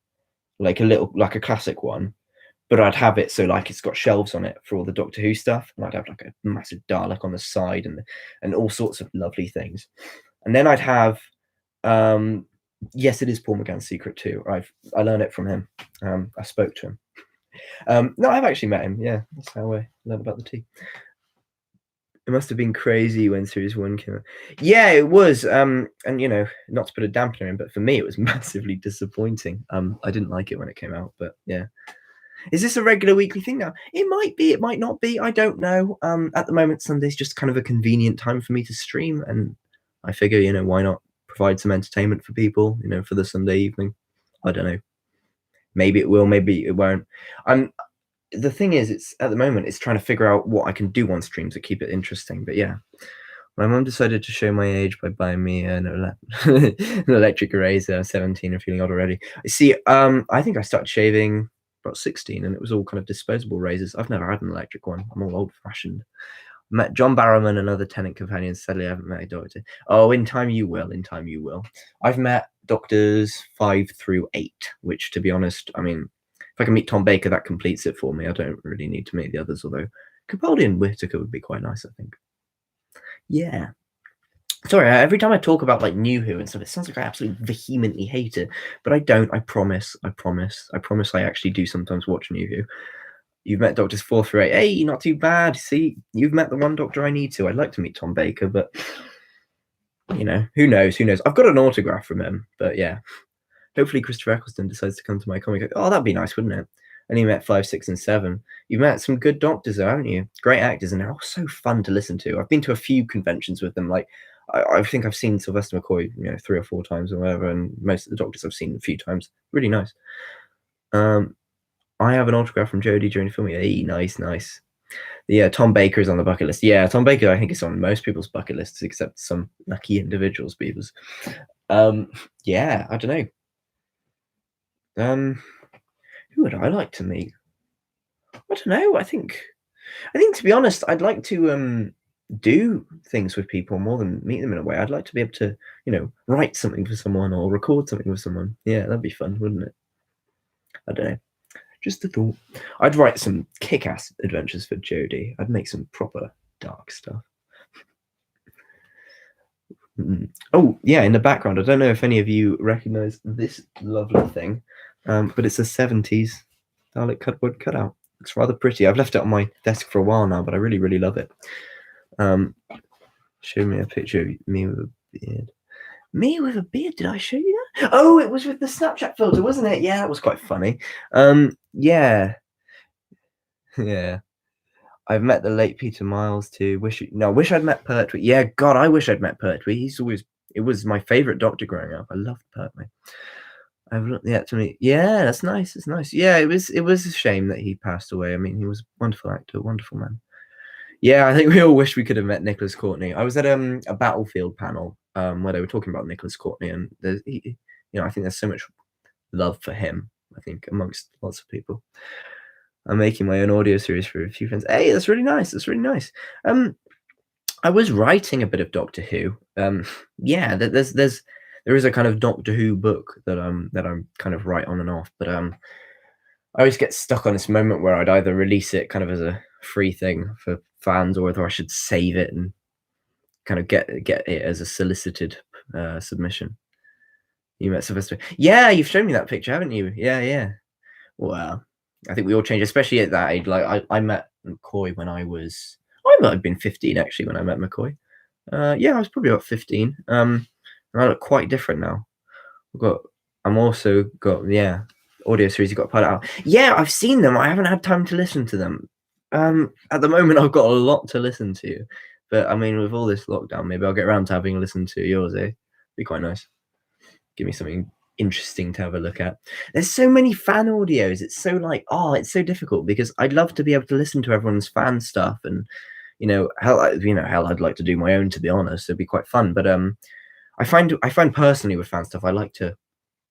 like a classic one, but I'd have it so like it's got shelves on it for all the Doctor Who stuff, and I'd have like a massive Dalek on the side and all sorts of lovely things. And then I'd have yes, it is Paul McGann's secret too. I learned it from him. I spoke to him. No, I've actually met him. Yeah, that's how I learned about the tea. It must have been crazy when Series 1 came out. Yeah, it was. And you know, not to put a dampener in, but for me, it was massively disappointing. I didn't like it when it came out, but yeah. Is this a regular weekly thing now? It might be, it might not be. I don't know. At the moment, Sunday's just kind of a convenient time for me to stream, and I figure, you know, why not provide some entertainment for people, you know, for the Sunday evening. I don't know. Maybe it will, maybe it won't. The thing is, it's at the moment, it's trying to figure out what I can do on stream to keep it interesting. But yeah, my mum decided to show my age by buying me an electric eraser. I'm 17 and feeling old already. See, I think I started shaving about 16, and it was all kind of disposable razors. I've never had an electric one. I'm all old-fashioned. Met John Barrowman and other Tennant companions. Sadly, I haven't met a doctor. Oh, in time you will. In time you will. I've met doctors 5 through 8, which, to be honest, I mean, if I can meet Tom Baker, that completes it for me. I don't really need to meet the others, although Capaldi and Whittaker would be quite nice, I think. Yeah. Sorry, every time I talk about like New Who and stuff, it sounds like I absolutely vehemently hate it, but I don't. I promise. I actually do sometimes watch New Who. You've met Doctors 4 through 8. Hey, not too bad. See, you've met the one Doctor I need to. I'd like to meet Tom Baker, but you know, who knows? I've got an autograph from him, but yeah. Hopefully Christopher Eccleston decides to come to my comic. Oh, that'd be nice, wouldn't it? And you met 5, 6, and 7. You've met some good doctors, though, haven't you? Great actors, and they're all so fun to listen to. I've been to a few conventions with them. Like, I think I've seen Sylvester McCoy, you know, 3 or 4 times or whatever, and most of the doctors I've seen a few times. Really nice. I have an autograph from Jodie during filming. Hey, nice. Yeah, Tom Baker is on the bucket list. Yeah, Tom Baker, I think, is on most people's bucket lists, except some lucky individuals, Beavers. Yeah, I don't know. Who would I like to meet? I don't know. I think to be honest, I'd like to do things with people more than meet them in a way. I'd like to be able to, you know, write something for someone or record something with someone. Yeah, that'd be fun, wouldn't it? I don't know. Just a thought. I'd write some kick-ass adventures for Jodie. I'd make some proper dark stuff. Oh, yeah, in the background, I don't know if any of you recognize this lovely thing, but it's a 70s Dalek cardboard cutout. It's rather pretty. I've left it on my desk for a while now, but I really, really love it. Show me a picture of me with a beard. Me with a beard? Did I show you that? Oh, it was with the Snapchat filter, wasn't it? Yeah, that was quite funny. Yeah. I've met the late Peter Miles too. Wish I'd met Pertwee. Yeah, God, I wish I'd met Pertwee. It was my favorite Doctor growing up. I loved Pertwee. I've looked yet to meet. Yeah, that's nice. It's nice. Yeah, it was a shame that he passed away. I mean, he was a wonderful actor, wonderful man. Yeah, I think we all wish we could have met Nicholas Courtney. I was at a Battlefield panel where they were talking about Nicholas Courtney, and you know, I think there's so much love for him. I think amongst lots of people. I'm making my own audio series for a few friends. Hey, that's really nice. I was writing a bit of Doctor Who. Yeah, there is a kind of Doctor Who book that I'm kind of write on and off, but I always get stuck on this moment where I'd either release it kind of as a free thing for fans, or whether I should save it and kind of get it as a solicited submission. You met Sylvester. Yeah, you've shown me that picture, haven't you? Yeah. Wow. I think we all change, especially at that age. Like I met McCoy when I was I might have been 15 actually when I met McCoy. Yeah, I was probably about 15. And I look quite different now. I've got I'm also got yeah, audio series you got put out. Yeah, I've seen them. I haven't had time to listen to them. At the moment I've got a lot to listen to. But I mean with all this lockdown, maybe I'll get around to having listened to yours, eh? Be quite nice. Give me something interesting to have a look at. There's so many fan audios. It's so like, oh, it's so difficult because I'd love to be able to listen to everyone's fan stuff and hell, I'd like to do my own to be honest. It'd be quite fun. But I find personally with fan stuff, I like to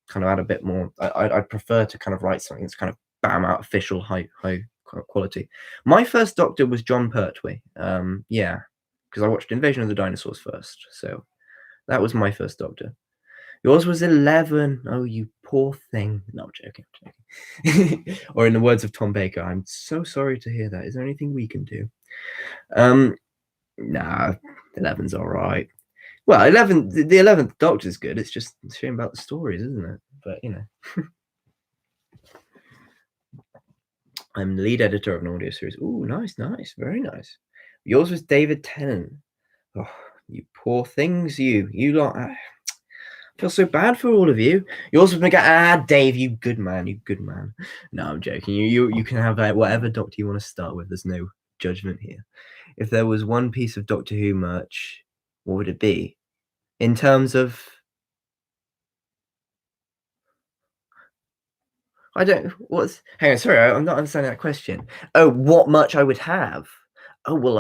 kind of add a bit more. I'd prefer to kind of write something that's kind of bam out official high quality. My first Doctor was John Pertwee. Yeah, because I watched Invasion of the Dinosaurs first, so that was my first Doctor. Yours was 11. Oh, you poor thing. No, I'm joking. Or in the words of Tom Baker, I'm so sorry to hear that. Is there anything we can do? Nah, 11's all right. Well, the 11th Doctor's good. It's just a shame about the stories, isn't it? But I'm the lead editor of an audio series. Ooh, nice, very nice. Yours was David Tennant. Oh, you poor things, you lot. I feel so bad for all of you. Yours was Dave, you good man. No, I'm joking. You can have whatever Doctor you want to start with. There's no judgment here. If there was one piece of Doctor Who merch, what would it be? In terms of hang on, sorry, I'm not understanding that question. Oh, what merch I would have? Oh, well,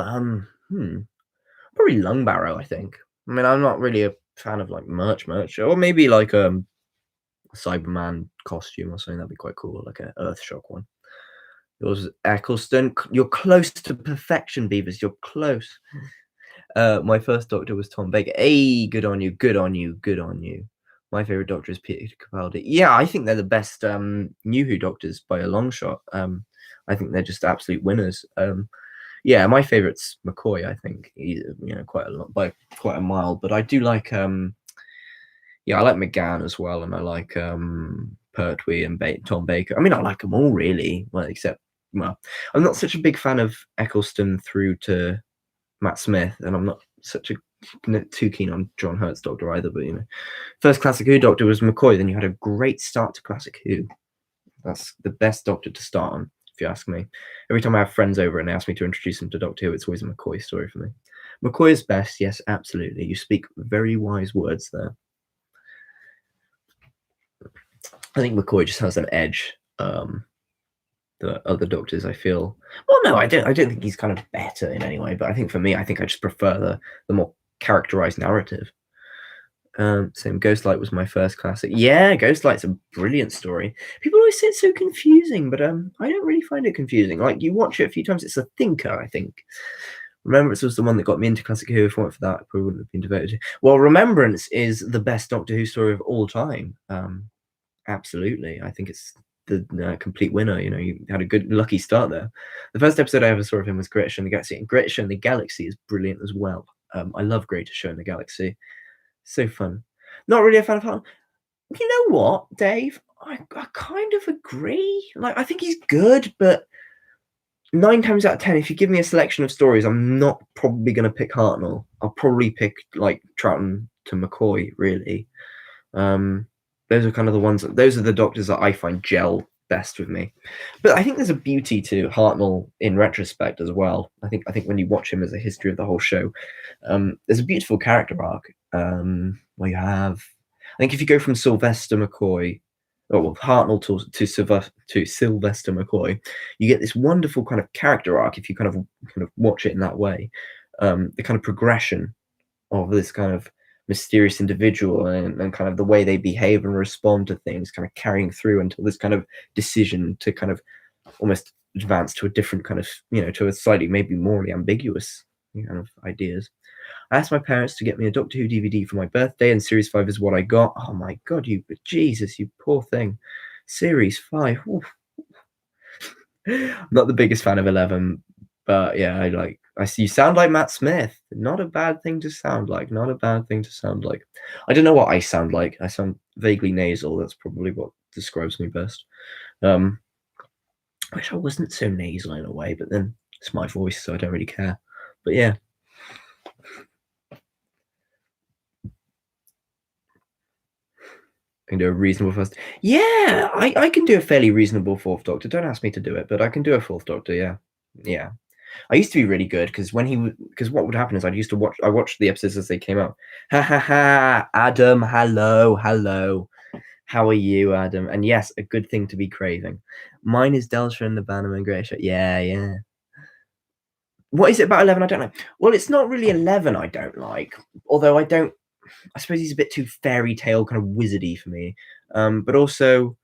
probably Lungbarrow, I think. I mean, I'm not really a fan of like merch, or maybe like a Cyberman costume or something. That'd be quite cool, like an Earthshock one. Yours is Eccleston. You're close to perfection, Beavers. You're close. My first Doctor was Tom Baker. Hey, good on you. My favorite Doctor is Peter Capaldi. Yeah, I think they're the best New Who Doctors by a long shot. I think they're just absolute winners. Yeah, my favorite's McCoy. I think he's quite a lot by quite a mile. But I do like I like McGann as well, and I like Pertwee and Tom Baker. I mean, I like them all really. Well, I'm not such a big fan of Eccleston through to Matt Smith, and I'm not too keen on John Hurt's Doctor either. But first Classic Who Doctor was McCoy. Then you had a great start to Classic Who. That's the best Doctor to start on, if you ask me. Every time I have friends over and they ask me to introduce them to Doctor Who, it's always a McCoy story for me. McCoy is best, yes, absolutely. You speak very wise words there. I think McCoy just has an edge. The other Doctors, I feel. Well, no, I don't think he's kind of better in any way. But I think for me, I just prefer the more characterized narrative. Same. Ghostlight was my first classic. Yeah, Ghostlight's a brilliant story. People always say it's so confusing, but I don't really find it confusing. Like you watch it a few times, it's a thinker. I think. Remembrance was the one that got me into Classic Who. If it weren't for that, I probably wouldn't have been devoted to. Well, Remembrance is the best Doctor Who story of all time. Absolutely, I think it's the complete winner. You had a good lucky start there. The first episode I ever saw of him was Greatest Show in the Galaxy, and Greatest Show in the Galaxy is brilliant as well. I love Greatest Show in the Galaxy. So fun. Not really a fan of Hartnell. You know what, Dave? I kind of agree. Like, I think he's good, but 9 times out of 10, if you give me a selection of stories, I'm not probably going to pick Hartnell. I'll probably pick like Troughton to McCoy, really. Those are kind of the ones. Those are the Doctors that I find gel best with me. But I think there's a beauty to Hartnell in retrospect as well. I think when you watch him as a history of the whole show, there's a beautiful character arc where you have. I think if you go from Sylvester McCoy, Hartnell to Sylvester McCoy, you get this wonderful kind of character arc if you kind of watch it in that way. The kind of progression of this kind of mysterious individual and kind of the way they behave and respond to things kind of carrying through until this kind of decision to kind of almost advance to a different kind of to a slightly maybe morally ambiguous kind of ideas. I asked my parents to get me a Doctor Who DVD for my birthday, and Series 5 is what I got. Oh my god, Jesus, you poor thing. Series 5. I'm not the biggest fan of 11, but yeah, I see you sound like Matt Smith. Not a bad thing to sound like. I don't know what I sound like. I sound vaguely nasal. That's probably what describes me best. I wish I wasn't so nasal in a way, but then it's my voice, so I don't really care. But yeah. I can do a reasonable first. Yeah, I can do a fairly reasonable fourth Doctor. Don't ask me to do it, but I can do a fourth Doctor. Yeah, yeah. I used to be really good because because what would happen is I watched the episodes as they came out. Ha ha ha! Adam, hello, hello. How are you, Adam? And yes, a good thing to be craving. Mine is Delta and the Bannerman Great Show. Yeah, yeah. What is it about 11? I don't know. Well, it's not really 11 I don't like, although I suppose he's a bit too fairy tale kind of wizardy for me. But also,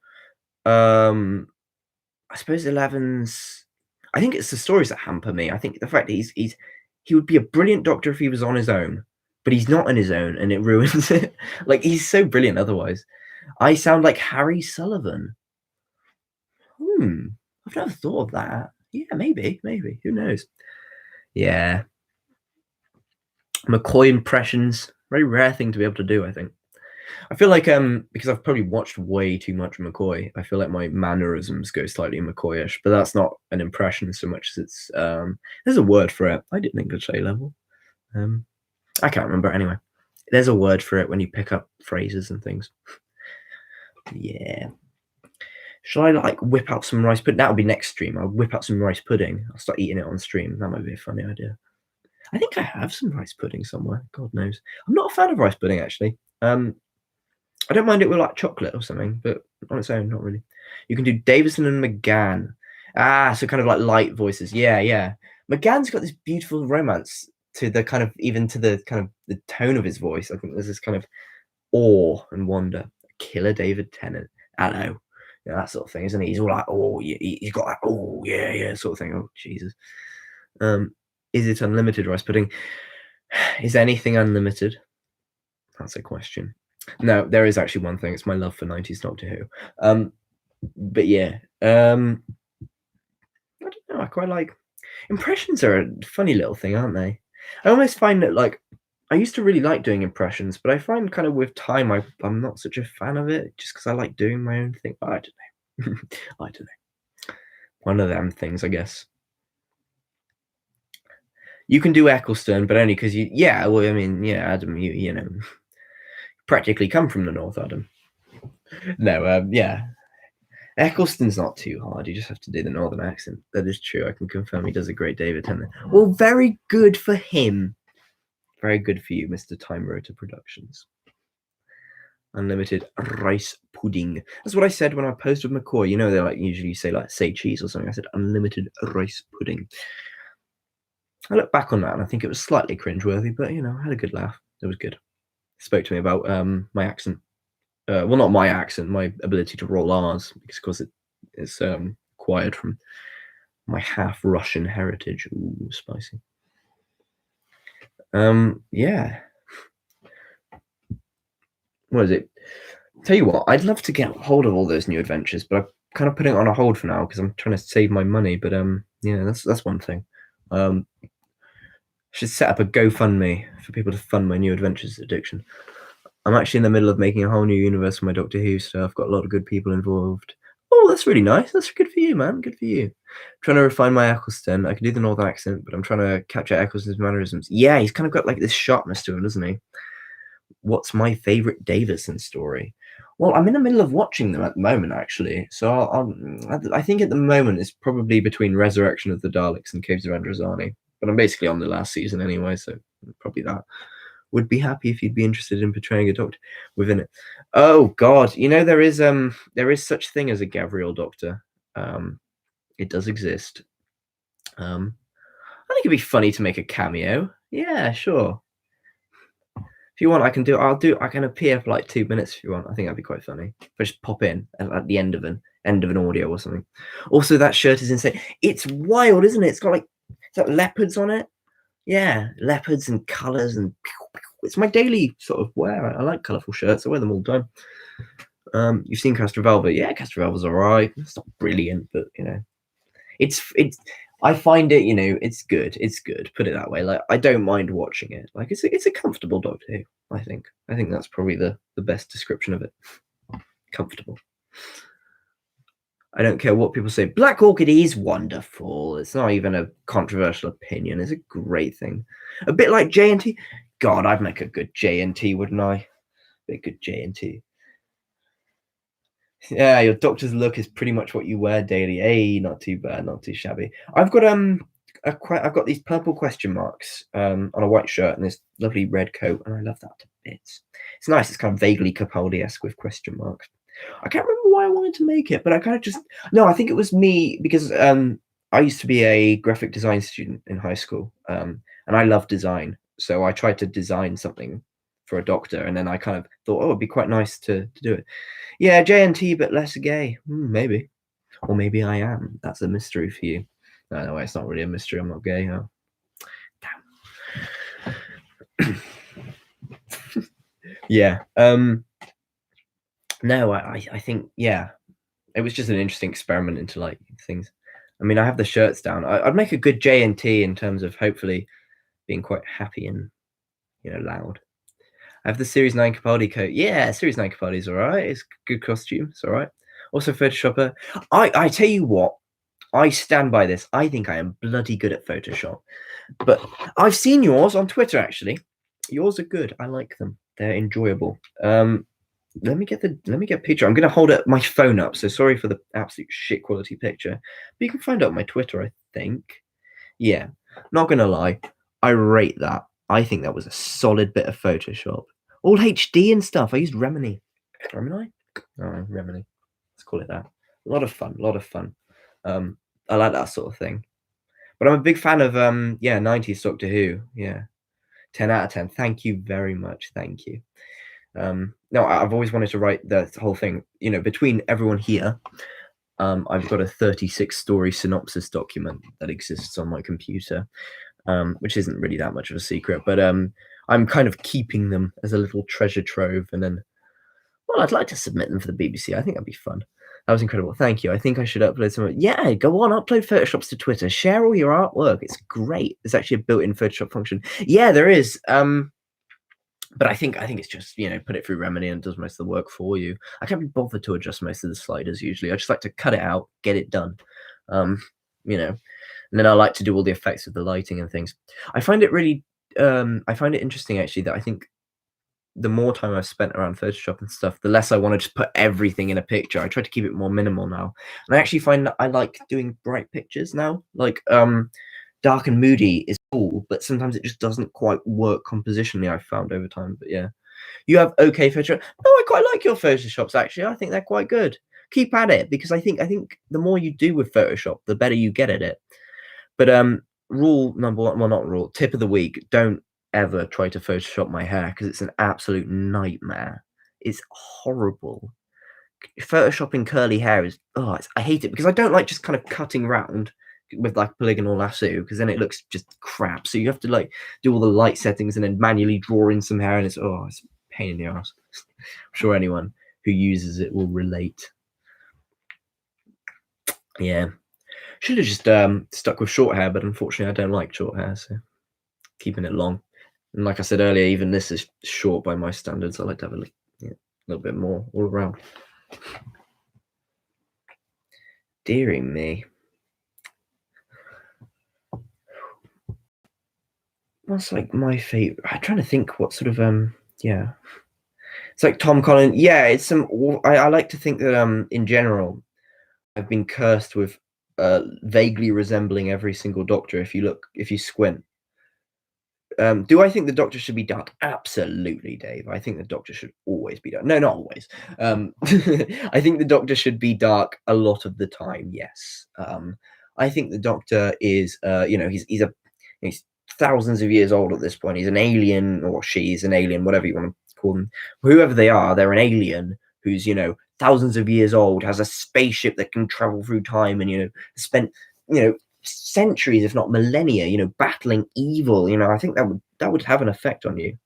um, I suppose 11's. I think it's the stories that hamper me. I think the fact that he would be a brilliant Doctor if he was on his own, but he's not on his own, and it ruins it. Like he's so brilliant otherwise. I sound like Harry Sullivan. I've never thought of that. Yeah, maybe. Who knows? Yeah, McCoy impressions. Very rare thing to be able to do, I think. I feel like because I've probably watched way too much McCoy, I feel like my mannerisms go slightly McCoyish, but that's not an impression so much as it's there's a word for it. I did English A level. I can't remember anyway. There's a word for it when you pick up phrases and things. Yeah. Shall I like whip out some rice pudding? That'll be next stream. I'll whip out some rice pudding. I'll start eating it on stream. That might be a funny idea. I think I have some rice pudding somewhere. God knows. I'm not a fan of rice pudding actually. I don't mind it with like chocolate or something, but on its own, not really. You can do Davison and McGann. So kind of like light voices. Yeah, yeah. McGann's got this beautiful romance to the kind of even to the kind of the tone of his voice. I think there's this kind of awe and wonder. Killer David Tennant. Hello. Yeah, that sort of thing, isn't he? He's all like, oh, yeah, he's got that, oh, yeah, yeah, sort of thing. Oh, Jesus. Is it unlimited rice pudding? Is anything unlimited? That's a question. No, there is actually one thing. It's my love for 90s Doctor Who. But yeah, I don't know. I quite like impressions are a funny little thing, aren't they? I almost find that like I used to really like doing impressions, but I find kind of with time I'm not such a fan of it just because I like doing my own thing. But I don't know. I don't know. One of them things, I guess. You can do Eccleston, but only because you. Yeah, well, I mean, yeah, Adam, you know, practically come from the north, Adam. No, yeah. Eccleston's not too hard. You just have to do the northern accent. That is true. I can confirm he does a great David Tennant. Well, very good for him. Very good for you, Mr. Time Rotor Productions. Unlimited rice pudding. That's what I said when I posted with McCoy. You know, they like usually say cheese or something. I said unlimited rice pudding. I look back on that and I think it was slightly cringeworthy, but you know, I had a good laugh. It was good. Spoke to me about my accent. Well, not my accent, my ability to roll R's, because of course it's acquired from my half Russian heritage. Ooh, spicy. Yeah. What is it? Tell you what, I'd love to get hold of all those new adventures, but I'm kind of putting it on a hold for now because I'm trying to save my money. But yeah, that's one thing. Should set up a GoFundMe for people to fund my new adventures addiction. I'm actually in the middle of making a whole new universe for my Doctor Who stuff. Got a lot of good people involved. Oh, that's really nice. That's good for you, man. Good for you. Trying to refine my Eccleston. I can do the northern accent, but I'm trying to capture Eccleston's mannerisms. Yeah, he's kind of got like this sharpness to him, doesn't he? What's my favorite Davison story? Well, I'm in the middle of watching them at the moment, actually. So I think at the moment it's probably between Resurrection of the Daleks and Caves of Androzani. But I'm basically on the last season anyway, so probably that. Would be happy if you'd be interested in portraying a doctor within it. Oh God, you know there is such thing as a Gavriel Doctor. It does exist. I think it'd be funny to make a cameo. Yeah, sure. If you want, I can appear for like 2 minutes if you want. I think that'd be quite funny. But just pop in at the end of an audio or something. Also, that shirt is insane. It's wild, isn't it? It's got like leopards on it. Yeah, leopards and colours and it's my daily sort of wear. I like colourful shirts. I wear them all the time. You've seen Castrovalva. Yeah, Castrovalva's alright. It's not brilliant, but you know, it's I find it, you know, it's good. It's good. Put it that way. Like I don't mind watching it. Like it's a comfortable Doctor Who. I think that's probably the best description of it. Comfortable. I don't care what people say. Black Orchid is wonderful. It's not even a controversial opinion. It's a great thing. A bit like J&T. God, I'd make a good J&T, wouldn't I? Be a good J&T. Yeah, your doctor's look is pretty much what you wear daily. Hey, not too bad, not too shabby. I've got I've got these purple question marks on a white shirt and this lovely red coat, and I love that to bits. It's nice. It's kind of vaguely Capaldi-esque with question marks. I can't remember why I wanted to make it, but I kind of just no. I think it was me because I used to be a graphic design student in high school, and I love design. So I tried to design something for a doctor, and then I kind of thought, oh, it'd be quite nice to do it. Yeah, J&T, but less gay. Maybe, or maybe I am. That's a mystery for you. No, it's not really a mystery. I'm not gay. Huh? Damn. Yeah. No, I think yeah, it was just an interesting experiment into like things. I mean, I have the shirts down. I'd make a good J&T in terms of hopefully being quite happy and loud. I have the Series 9 Capaldi coat. Yeah, Series 9 Capaldi's all right. It's a good costume. It's all right. Also, Photoshopper. I tell you what, I stand by this. I think I am bloody good at Photoshop. But I've seen yours on Twitter, actually. Yours are good. I like them. They're enjoyable. Let me get a picture. I'm going to hold my phone up, so sorry for the absolute shit quality picture. But you can find it on my Twitter, I think. Yeah, not going to lie. I rate that. I think that was a solid bit of Photoshop. All HD and stuff. I used Remini. Remini? Oh, Remini. Let's call it that. A lot of fun. I like that sort of thing. But I'm a big fan of 90s Doctor Who. Yeah. 10 out of 10. Thank you very much. Thank you. No, I've always wanted to write the whole thing. Between everyone here, I've got a 36-story synopsis document that exists on my computer, which isn't really that much of a secret, but I'm kind of keeping them as a little treasure trove, and then, well, I'd like to submit them for the BBC. I think that'd be fun. That was incredible. Thank you. I think I should upload some. Yeah, go on, upload Photoshops to Twitter. Share all your artwork. It's great. There's actually a built-in Photoshop function. Yeah, there is. But I think it's just put it through Remini and it does most of the work for you. I can't be bothered to adjust most of the sliders usually. I just like to cut it out, get it done. And then I like to do all the effects of the lighting and things. I find it really I find it interesting actually that I think the more time I've spent around Photoshop and stuff, the less I want to just put everything in a picture. I try to keep it more minimal now. And I actually find that I like doing bright pictures now. Like dark and moody is cool, but sometimes it just doesn't quite work compositionally, I've found over time. But yeah. You have okay Photoshop. No, I quite like your Photoshops actually. I think they're quite good. Keep at it, because I think the more you do with Photoshop, the better you get at it. But rule number one, well, not rule, tip of the week, don't ever try to Photoshop my hair, because it's an absolute nightmare. It's horrible. Photoshopping curly hair is, I hate it, because I don't like just kind of cutting around with like polygonal lasso, because then it looks just crap. So you have to like do all the light settings and then manually draw in some hair, and it's a pain in the ass. I'm sure anyone who uses it will relate. Yeah. Should have just stuck with short hair, but unfortunately I don't like short hair, so keeping it long. And like I said earlier, even this is short by my standards. I like to have a little bit more all around. Deary me. What's like my favorite? I'm trying to think what sort of yeah. It's like Tom Collins. Yeah, it's some. I like to think that in general, I've been cursed with vaguely resembling every single Doctor. If you squint. Do I think the Doctor should be dark? Absolutely, Dave. I think the Doctor should always be dark. No, not always. I think the Doctor should be dark a lot of the time. Yes. I think the Doctor is, he's thousands of years old at this point. He's an alien, or she's an alien, whatever you want to call them. Whoever they are, they're an alien who's thousands of years old, has a spaceship that can travel through time, and spent centuries, if not millennia, battling evil. I think that would have an effect on you.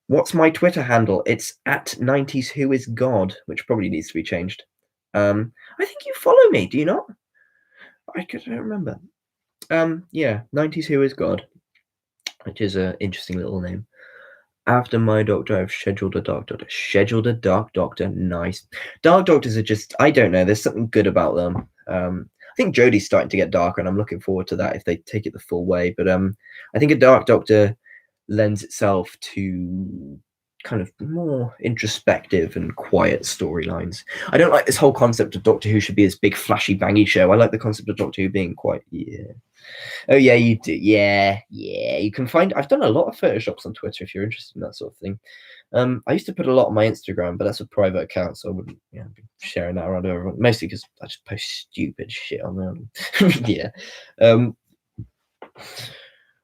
What's my Twitter handle? It's at 90s Who is God, which probably needs to be changed. I think you follow me, do you not? I don't remember. Yeah, 90s Who is God, which is an interesting little name. After my doctor, I've scheduled a dark doctor. Scheduled a dark doctor. Nice. Dark doctors are just, I don't know. There's something good about them. I think Jodie's starting to get darker, and I'm looking forward to that if they take it the full way. But I think a dark doctor lends itself to kind of more introspective and quiet storylines. I don't like this whole concept of Doctor Who should be this big flashy bangy show. I like the concept of Doctor Who being quite Oh yeah, you do. Yeah. You can find. I've done a lot of photoshops on Twitter if you're interested in that sort of thing. I used to put a lot on my Instagram, but that's a private account, so I wouldn't be sharing that around everyone. Mostly because I just post stupid shit on there. Yeah.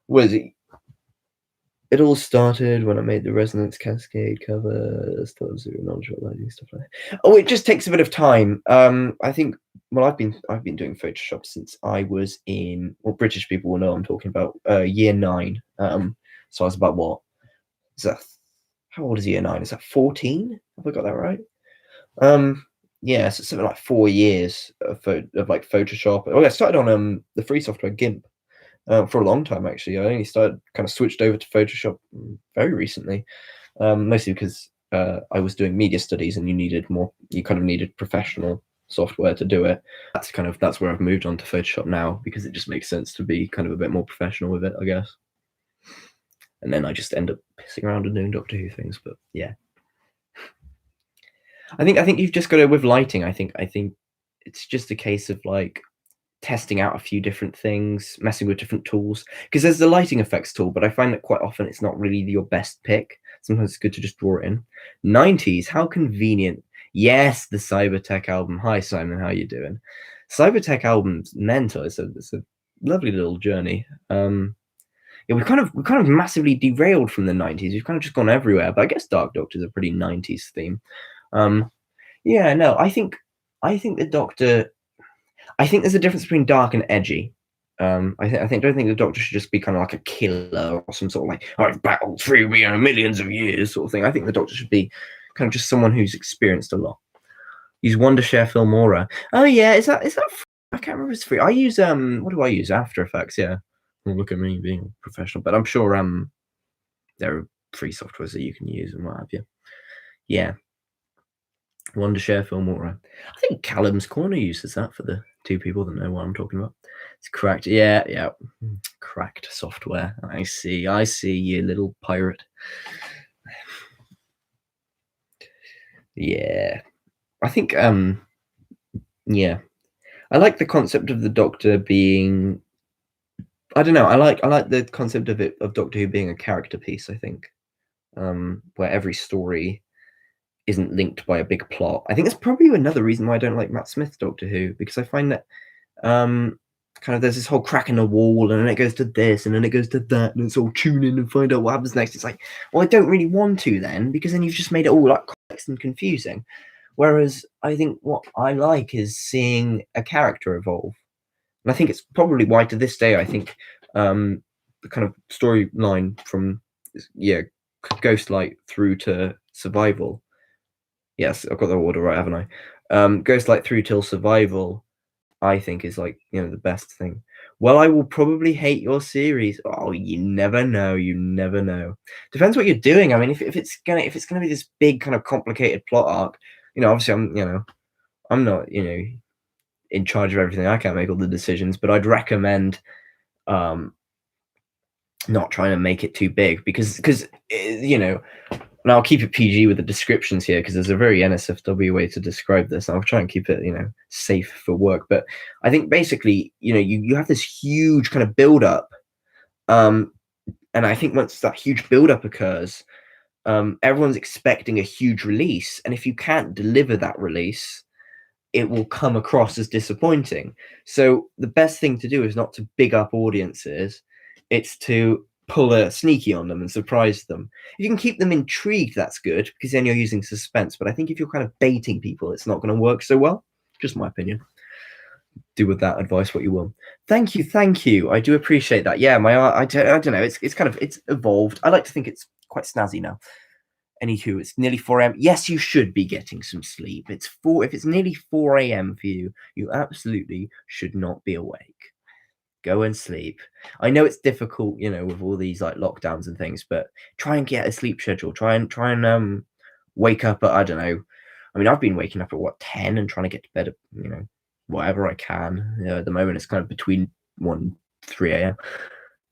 Was it? It all started when I made the Resonance Cascade cover, stuff, zero knowledge about lighting, stuff like that. Oh, it just takes a bit of time. I think. Well, I've been doing Photoshop since I was in. Well, British people will know I'm talking about. Year 9. So I was about what? Is that? How old is year 9? Is that 14? Have I got that right? Yeah, so something like 4 years of like Photoshop. Oh, I started on the free software GIMP. For a long time, actually. I only kind of switched over to Photoshop very recently, mostly because I was doing media studies and you kind of needed professional software to do it. That's where I've moved on to Photoshop now, because it just makes sense to be kind of a bit more professional with it, I guess. And then I just end up pissing around and doing Doctor Who things, but yeah. I think you've just got to, with lighting, I think it's just a case of like testing out a few different things, messing with different tools, because there's the lighting effects tool, but I find that quite often it's not really your best pick. Sometimes it's good to just draw it in. 90s, how convenient. Yes, the Cybertech album. Hi Simon, how you doing? Cybertech album's mental. It's a lovely little journey. Yeah, we kind of massively derailed from the 90s. We've kind of just gone everywhere, but I guess Dark Doctor's a pretty 90s theme. Yeah, no, I think the Doctor, I think there's a difference between dark and edgy. Don't think the Doctor should just be kind of like a killer or some sort of like, I've battled through millions of years sort of thing. I think the Doctor should be kind of just someone who's experienced a lot. Use Wondershare Filmora. Oh yeah, is that I can't remember if it's free. I use what do I use? After Effects, yeah. Well, look at me being a professional, but I'm sure there are free softwares that you can use and what have you. Yeah. Wondershare Filmora. I think Callum's Corner uses that, for the 2 people that know what I'm talking about. It's cracked. Yeah. Cracked software. I see, you little pirate. Yeah. I think yeah. I like the concept of the Doctor being, I don't know, I like the concept of Doctor Who being a character piece, I think. Where every story isn't linked by a big plot. I think that's probably another reason why I don't like Matt Smith's Doctor Who, because I find that kind of there's this whole crack in the wall, and then it goes to this, and then it goes to that, and it's all tune in and find out what happens next. It's like, well, I don't really want to then, because then you've just made it all like complex and confusing. Whereas I think what I like is seeing a character evolve. And I think it's probably why to this day I think the kind of storyline from Ghostlight through to Survival. Yes, I've got the order right, haven't I? Ghostlight through till Survival, I think, is like, the best thing. Well, I will probably hate your series. Oh, you never know. You never know. Depends what you're doing. I mean, if it's gonna be this big kind of complicated plot arc, obviously I'm not in charge of everything. I can't make all the decisions, but I'd recommend not trying to make it too big, because and I'll keep it PG with the descriptions here, because there's a very NSFW way to describe this. I'll try and keep it, safe for work. But I think basically, you have this huge kind of build up. And I think once that huge build up occurs, everyone's expecting a huge release. And if you can't deliver that release, it will come across as disappointing. So the best thing to do is not to big up audiences. It's to pull a sneaky on them and surprise them. If you can keep them intrigued, that's good, because then you're using suspense. But I think if you're kind of baiting people, it's not going to work so well. Just my opinion. Do with that advice what you will. Thank you. I do appreciate that. Yeah, my art, I don't know. It's evolved. I like to think it's quite snazzy now. Anywho, it's nearly 4 a.m. Yes, you should be getting some sleep. If it's nearly 4 a.m. for you, you absolutely should not be awake. Go and sleep. I know it's difficult, you know, with all these like lockdowns and things, but try and get a sleep schedule. Try and wake up at, I don't know. I mean, I've been waking up at what, 10 and trying to get to bed at, you know, whatever I can. You know, at the moment it's kind of between 1 3 a.m.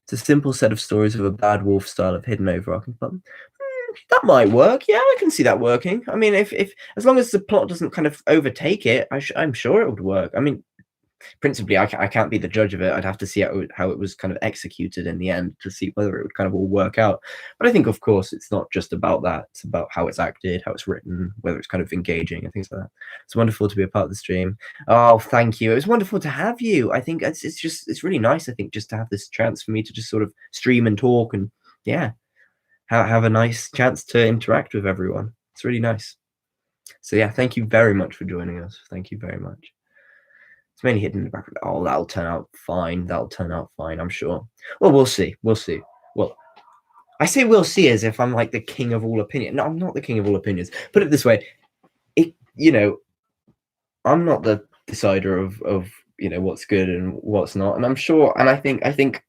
It's a simple set of stories of a bad wolf style of hidden overarching plot. That might work. Yeah, I can see that working. I mean, if as long as the plot doesn't kind of overtake it, I'm sure it would work. I mean, principally, I can't be the judge of it. I'd have to see how it was kind of executed in the end to see whether it would kind of all work out. But I think, of course, it's not just about that. It's about how it's acted, how it's written, whether it's kind of engaging and things like that. It's wonderful to be a part of the stream. Oh, thank you. It was wonderful to have you. I think it's really nice. I think just to have this chance for me to just sort of stream and talk and yeah, have a nice chance to interact with everyone. It's really nice. So yeah, thank you very much for joining us. Thank you very much. It's mainly hidden in the background. Oh, that'll turn out fine. That'll turn out fine, I'm sure. Well, we'll see. We'll see. Well, I say we'll see as if I'm like the king of all opinions. No, I'm not the king of all opinions. Put it this way, you know, I'm not the decider of you know what's good and what's not. And I'm sure, and I think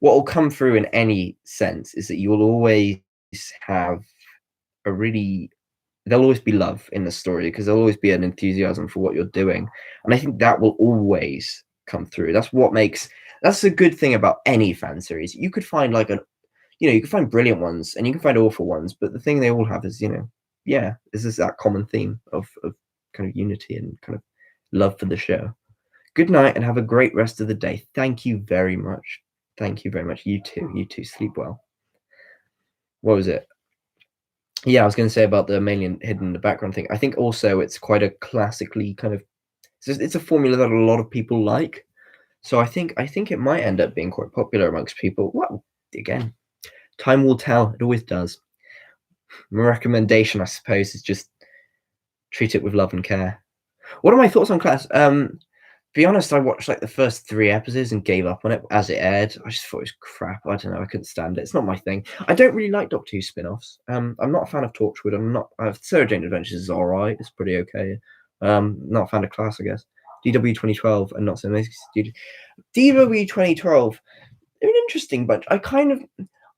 what will come through in any sense is that you will always have a really there'll always be love in the story because there'll always be an enthusiasm for what you're doing, and I think that will always come through. That's a good thing about any fan series. You could find like you can find brilliant ones and you can find awful ones, but the thing they all have is this is that common theme of kind of unity and kind of love for the show. Good night and have a great rest of the day. Thank you very much. Thank you very much. You too. Sleep well. What was it? Yeah, I was going to say about the mainly hidden in the background thing. I think also it's quite a classically kind of it's a formula that a lot of people like. So I think it might end up being quite popular amongst people. Well, again, time will tell. It always does. My recommendation, I suppose, is just treat it with love and care. What are my thoughts on Class? Be honest, I watched like the first 3 episodes and gave up on it as it aired. I just thought it was crap. I don't know. I couldn't stand it. It's not my thing. I don't really like Doctor Who spin-offs. I'm not a fan of Torchwood. I'm not. Sarah Jane Adventures is all right. It's pretty okay. Not a fan of Class, I guess. DW 2012 and Not So Amazing Studio. DW 2012. They're an interesting bunch. I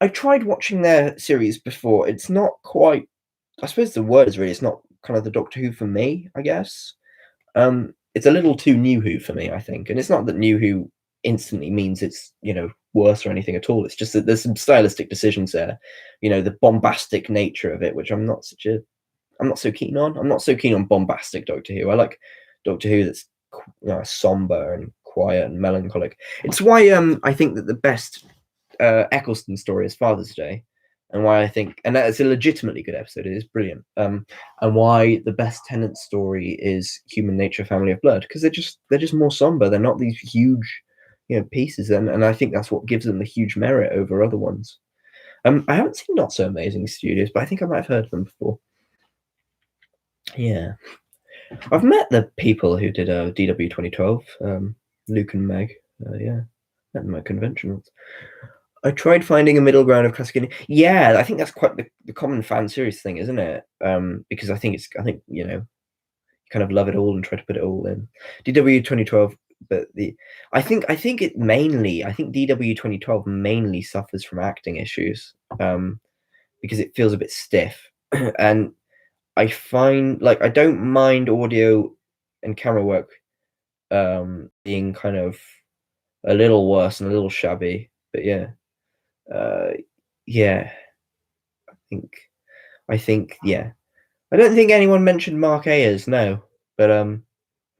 tried watching their series before. It's not quite. I suppose the word is really. It's not kind of the Doctor Who for me, I guess. It's a little too New Who for me, I think. And it's not that New Who instantly means it's, worse or anything at all. It's just that there's some stylistic decisions there. The bombastic nature of it, which I'm not so keen on. I'm not so keen on bombastic Doctor Who. I like Doctor Who that's somber and quiet and melancholic. It's why I think that the best Eccleston story is Father's Day. And why I think, and that's a legitimately good episode. It is brilliant. And why the best Tennant story is Human Nature, Family of Blood, because they're just more somber. They're not these huge, pieces. And I think that's what gives them the huge merit over other ones. I haven't seen Not So Amazing Studios, but I think I might have heard of them before. Yeah, I've met the people who did DW 2012, Luke and Meg. Yeah, met them at conventions. I tried finding a middle ground of classic. Yeah, I think that's quite the common fan series thing, isn't it? Because I think you kind of love it all and try to put it all in. DW 2012, but I think DW 2012 mainly suffers from acting issues, because it feels a bit stiff, and I find I don't mind audio and camera work, being kind of a little worse and a little shabby, but yeah. Yeah, I think yeah. I don't think anyone mentioned Mark Ayers, no, but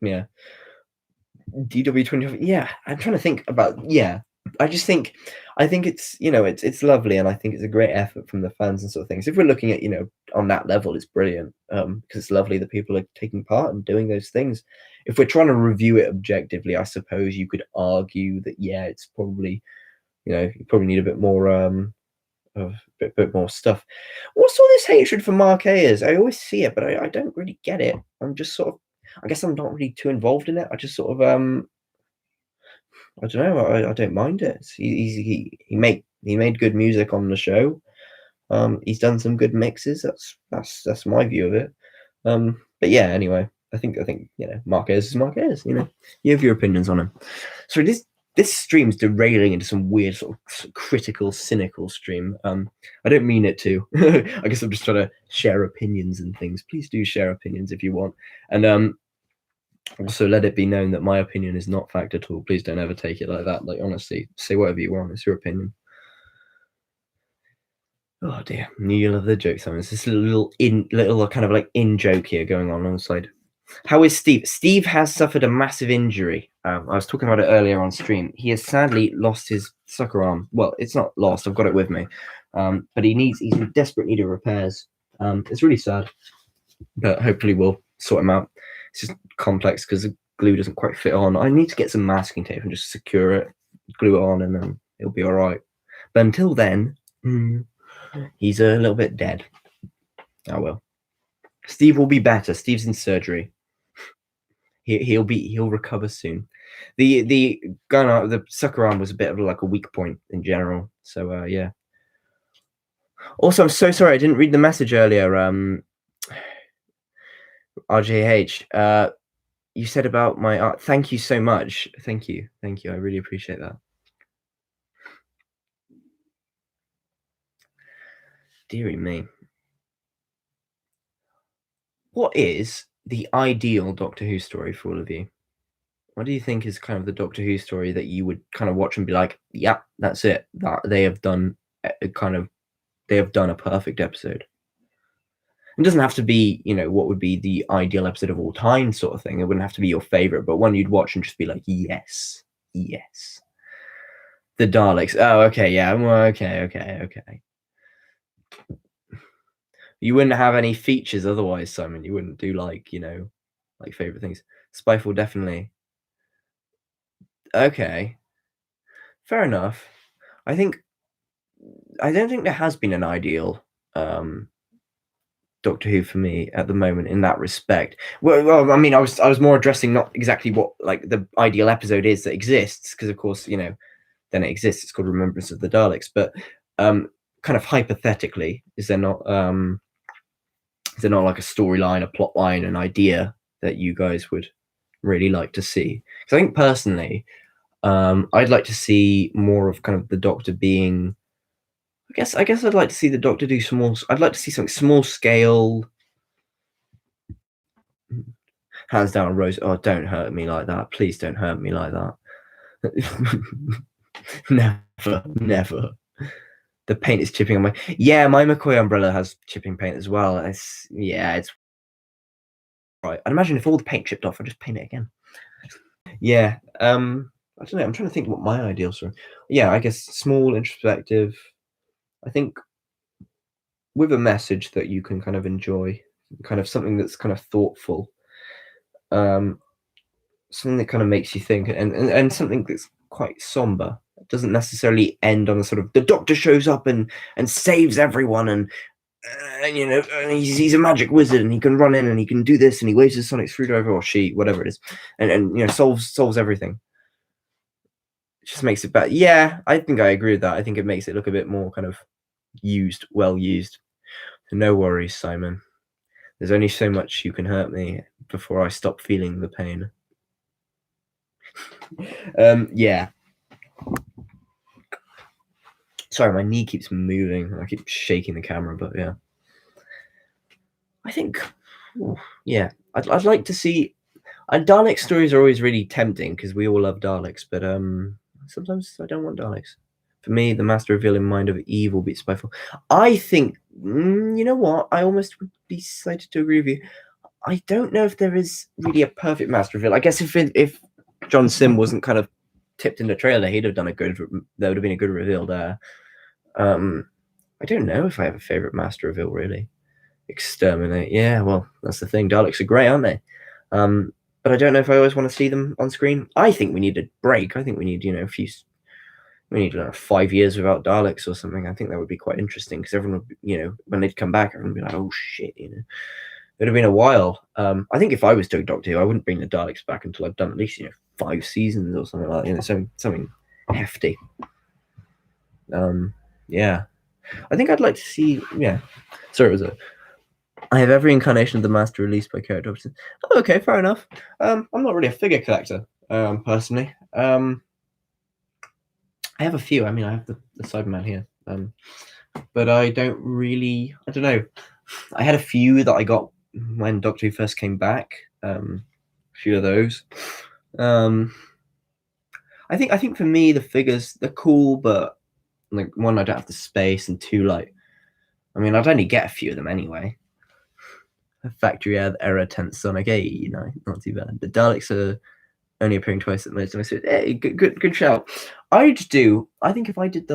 yeah. DW 20. Yeah, I'm trying to think about. Yeah, I think it's it's lovely, and I think it's a great effort from the fans and sort of things. If we're looking at on that level, it's brilliant, because it's lovely that people are taking part and doing those things. If we're trying to review it objectively, I suppose you could argue that it's probably you probably need a bit more a bit more stuff. What's all this hatred for Mark Ayers? I always see it, but I don't really get it. I'm just sort of, I guess I'm not really too involved in it. I just sort of I don't know. I don't mind it. He made good music on the show. He's done some good mixes. That's my view of it. But yeah, anyway, I think Mark Ayers is Mark Ayers. You have your opinions on him. So This stream's derailing into some weird sort of critical, cynical stream. I don't mean it to. I guess I'm just trying to share opinions and things. Please do share opinions if you want. And also let it be known that my opinion is not fact at all. Please don't ever take it like that. Like, honestly, say whatever you want. It's your opinion. Oh dear, you love the joke. Simon. It's this little kind of like in joke here going on the side. How is Steve? Steve has suffered a massive injury. I was talking about it earlier on stream. He has sadly lost his sucker arm. Well, it's not lost. I've got it with me, but he's in desperate need of repairs. It's really sad, but hopefully we'll sort him out. It's just complex because the glue doesn't quite fit on. I need to get some masking tape and just secure it, glue it on, and then it'll be all right. But until then, he's a little bit dead. Oh well. Steve will be better. Steve's in surgery. He'll recover soon. The sucker arm was a bit of like a weak point in general. So yeah. Also, I'm so sorry I didn't read the message earlier. RJH, you said about my art. Thank you so much. Thank you. I really appreciate that. Deary me. What is the ideal Doctor Who story for all of you? What do you think is kind of the Doctor Who story that you would kind of watch and be like, yeah, that's it. That they have done a perfect episode. It doesn't have to be, what would be the ideal episode of all time sort of thing. It wouldn't have to be your favorite, but one you'd watch and just be like, yes. The Daleks. Oh, okay, yeah. Well, okay. You wouldn't have any features otherwise, Simon. You wouldn't do like favorite things. Spyfall, definitely. Okay. Fair enough. I don't think there has been an ideal Doctor Who for me at the moment in that respect. Well, I mean, I was more addressing not exactly what like the ideal episode is that exists, because of course, then it exists. It's called Remembrance of the Daleks. But kind of hypothetically, is there not like a storyline, a plot line, an idea that you guys would really like to see? Because I think personally, I'd like to see more of kind of the Doctor being. I guess I'd like to see the Doctor do some more. I'd like to see something small scale. Hands down, Rose. Oh, don't hurt me like that. Please don't hurt me like that. Never. The paint is chipping on my. Yeah, my McCoy umbrella has chipping paint as well. It's right. I'd imagine if all the paint chipped off, I'd just paint it again. Yeah. I don't know. I'm trying to think what my ideals are. Yeah, I guess small, introspective. I think with a message that you can kind of enjoy, kind of something that's kind of thoughtful, something that kind of makes you think, and something that's quite somber. It doesn't necessarily end on a sort of the Doctor shows up and saves everyone, and he's a magic wizard and he can run in and he can do this and he waves his sonic screwdriver, or she, whatever it is, and solves everything. It just makes it better. Yeah, I think I agree with that. I think it makes it look a bit more kind of well used. So no worries, Simon. There's only so much you can hurt me before I stop feeling the pain. Yeah. Sorry, my knee keeps moving. I keep shaking the camera, but yeah. I think, yeah, I'd like to see. Dalek stories are always really tempting because we all love Daleks, but sometimes I don't want Daleks. For me, the master reveal in Mind of Evil beats Spyfall. I think, you know what? I almost would be excited to agree with you. I don't know if there is really a perfect master reveal. I guess if John Sim wasn't kind of tipped in the trailer, he'd have done there would have been a good reveal there. I don't know if I have a favorite master reveal, really. Exterminate. Yeah, well, that's the thing. Daleks are great, aren't they? But I don't know if I always want to see them on screen. I think we need a break. I think we need, we need 5 years without Daleks or something. I think that would be quite interesting because everyone would, when they'd come back, everyone would be like, oh shit, It would have been a while. I think if I was doing Doctor Who, I wouldn't bring the Daleks back until I've done at least, 5 seasons or something like that. Something hefty. Yeah. I think I'd like to see, Sorry, it was I have every incarnation of the Master released by Carrot Dobson. Oh, okay, fair enough. I'm not really a figure collector, personally. I have a few. I mean, I have the Cyberman here, but I don't know. I had a few that I got when Doctor Who first came back. A few of those. I think for me the figures they're cool, but like one, I don't have the space, and two, like I mean, I'd only get a few of them anyway. Factory Error 10th Sonic 8, not too bad. The Daleks are only appearing twice at most. And I said, hey, good shout. I think if I did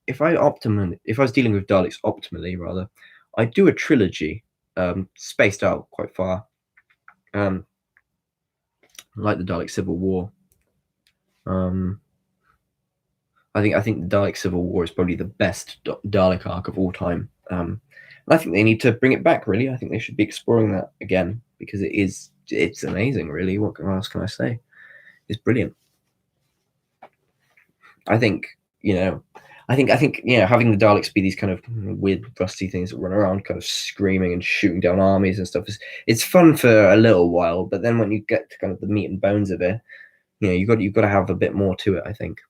if I was dealing with Daleks optimally, rather, I'd do a trilogy, spaced out quite far, like the Dalek Civil War. I think the Dalek Civil War is probably the best Dalek arc of all time. I think they need to bring it back. Really, I think they should be exploring that again because it's amazing. Really, what else can I say? It's brilliant. I think having the Daleks be these kind of weird rusty things that run around, kind of screaming and shooting down armies and stuff, it's fun for a little while. But then when you get to kind of the meat and bones of it, you've got to have a bit more to it. I think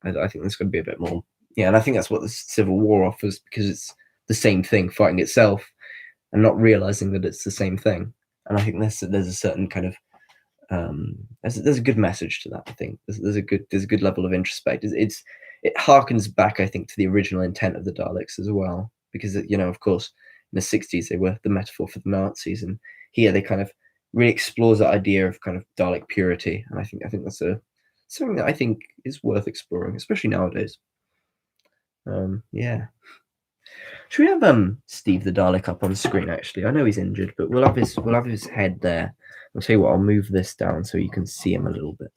there's going to be a bit more. Yeah, and I think that's what the Civil War offers, because it's the same thing fighting itself and not realizing that it's the same thing. And I think there's a certain kind of there's a good message to that. I think there's a good level of introspect. It harkens back, I think, to the original intent of the Daleks as well, because of course in the 60s they were the metaphor for the Nazis, and here they kind of really explores that idea of kind of Dalek purity, and I think that's something that I think is worth exploring, especially nowadays. Yeah. Should we have Steve the Dalek up on screen? Actually, I know he's injured, but we'll have his head there. I'll tell you what. I'll move this down so you can see him a little bit.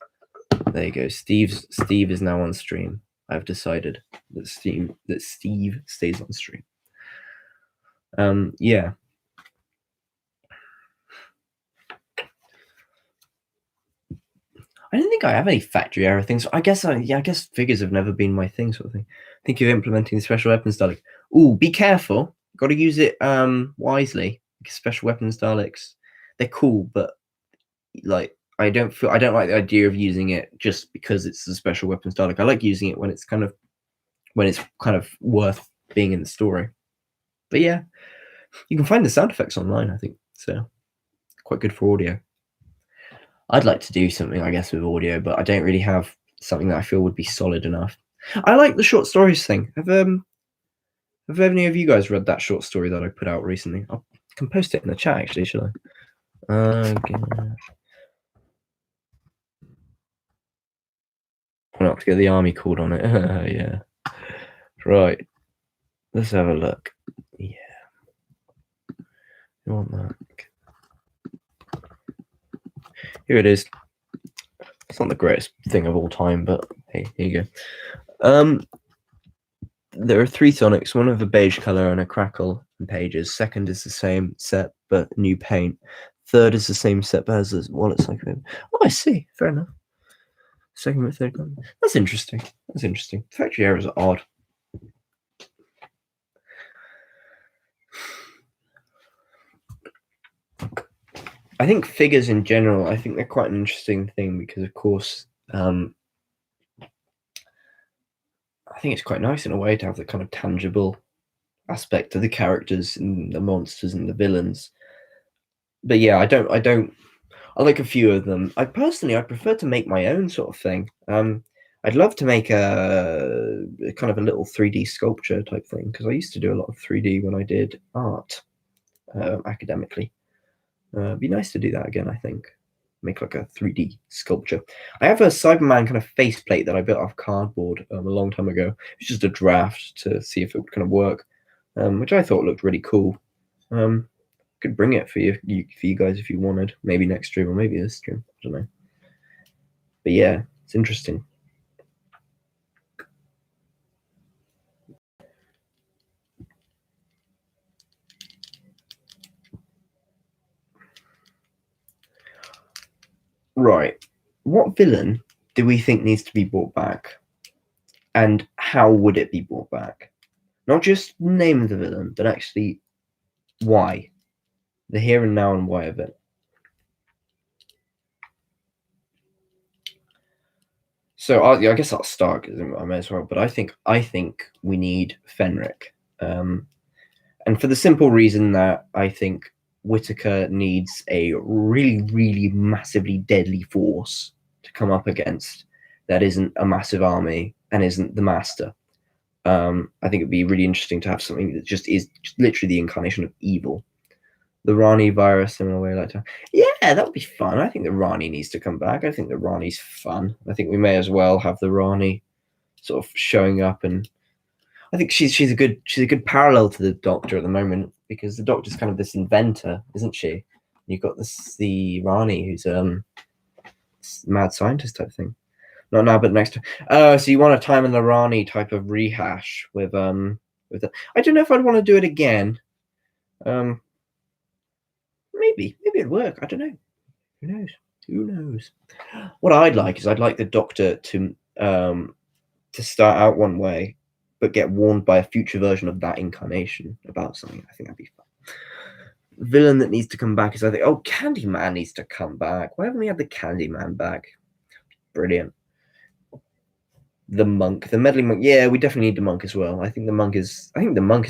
There you go. Steve is now on stream. I've decided that Steve stays on stream. Yeah. I don't think I have any factory error things. I guess figures have never been my thing, sort of thing. Think of implementing the special weapons Dalek. Ooh, be careful. Got to use it wisely. Because special weapons Daleks, they're cool, but like I don't like the idea of using it just because it's a special weapons Dalek. I like using it when it's kind of worth being in the story. But yeah, you can find the sound effects online, I think, so quite good for audio. I'd like to do something, I guess, with audio, but I don't really have something that I feel would be solid enough. I like the short stories thing. Have any of you guys read that short story that I put out recently? I can post it in the chat, actually, shall I? Okay. Not to get the army called on it. Yeah. Right. Let's have a look. Yeah. You want that? Here it is. It's not the greatest thing of all time, but hey, here you go. There are 3 Sonics, one with a beige color and a crackle in pages. Second is the same set but new paint. Third is the same set but has a wallet cycle. Oh, I see. Fair enough. Second and third. That's interesting. Factory errors are odd. I think figures in general, I think they're quite an interesting thing because, of course, I think it's quite nice in a way to have the kind of tangible aspect of the characters and the monsters and the villains. But yeah, I like a few of them. I prefer to make my own sort of thing. I'd love to make a kind of a little 3D sculpture type thing, because I used to do a lot of 3D when I did art academically. It'd be nice to do that again, I think. Make like a 3D sculpture. I have a Cyberman kind of faceplate that I built off cardboard a long time ago. It's just a draft to see if it would kind of work, which I thought looked really cool. Could bring it for you guys if you wanted. Maybe next stream or maybe this stream. I don't know. But yeah, it's interesting. Right. What villain do we think needs to be brought back? And how would it be brought back? Not just name the villain, but actually why. The here and now and why of it. So I guess I'll start because I may as well. But I think we need Fenric, and for the simple reason that I think Whittaker needs a really, really massively deadly force to come up against that isn't a massive army and isn't the Master. I think it'd be really interesting to have something that just is just literally the incarnation of evil. The Rani via a similar way, like yeah, that would be fun. I think the Rani needs to come back. I think the Rani's fun. I think we may as well have the Rani sort of showing up, and I think she's a good parallel to the Doctor at the moment, because the Doctor's kind of this inventor, isn't she? You've got the Rani, who's mad scientist type thing. Not now, but next time. So you want a Time and the Rani type of rehash with the, I don't know if I'd want to do it again. Maybe it'd work. I don't know. Who knows? What I'd like is I'd like the Doctor to start out one way, but get warned by a future version of that incarnation about something. I think that'd be fun. Villain that needs to come back is, I think, Candyman needs to come back. Why haven't we had the Candyman back? Brilliant. The monk, the meddling monk. Yeah, we definitely need the monk as well. I think the monk is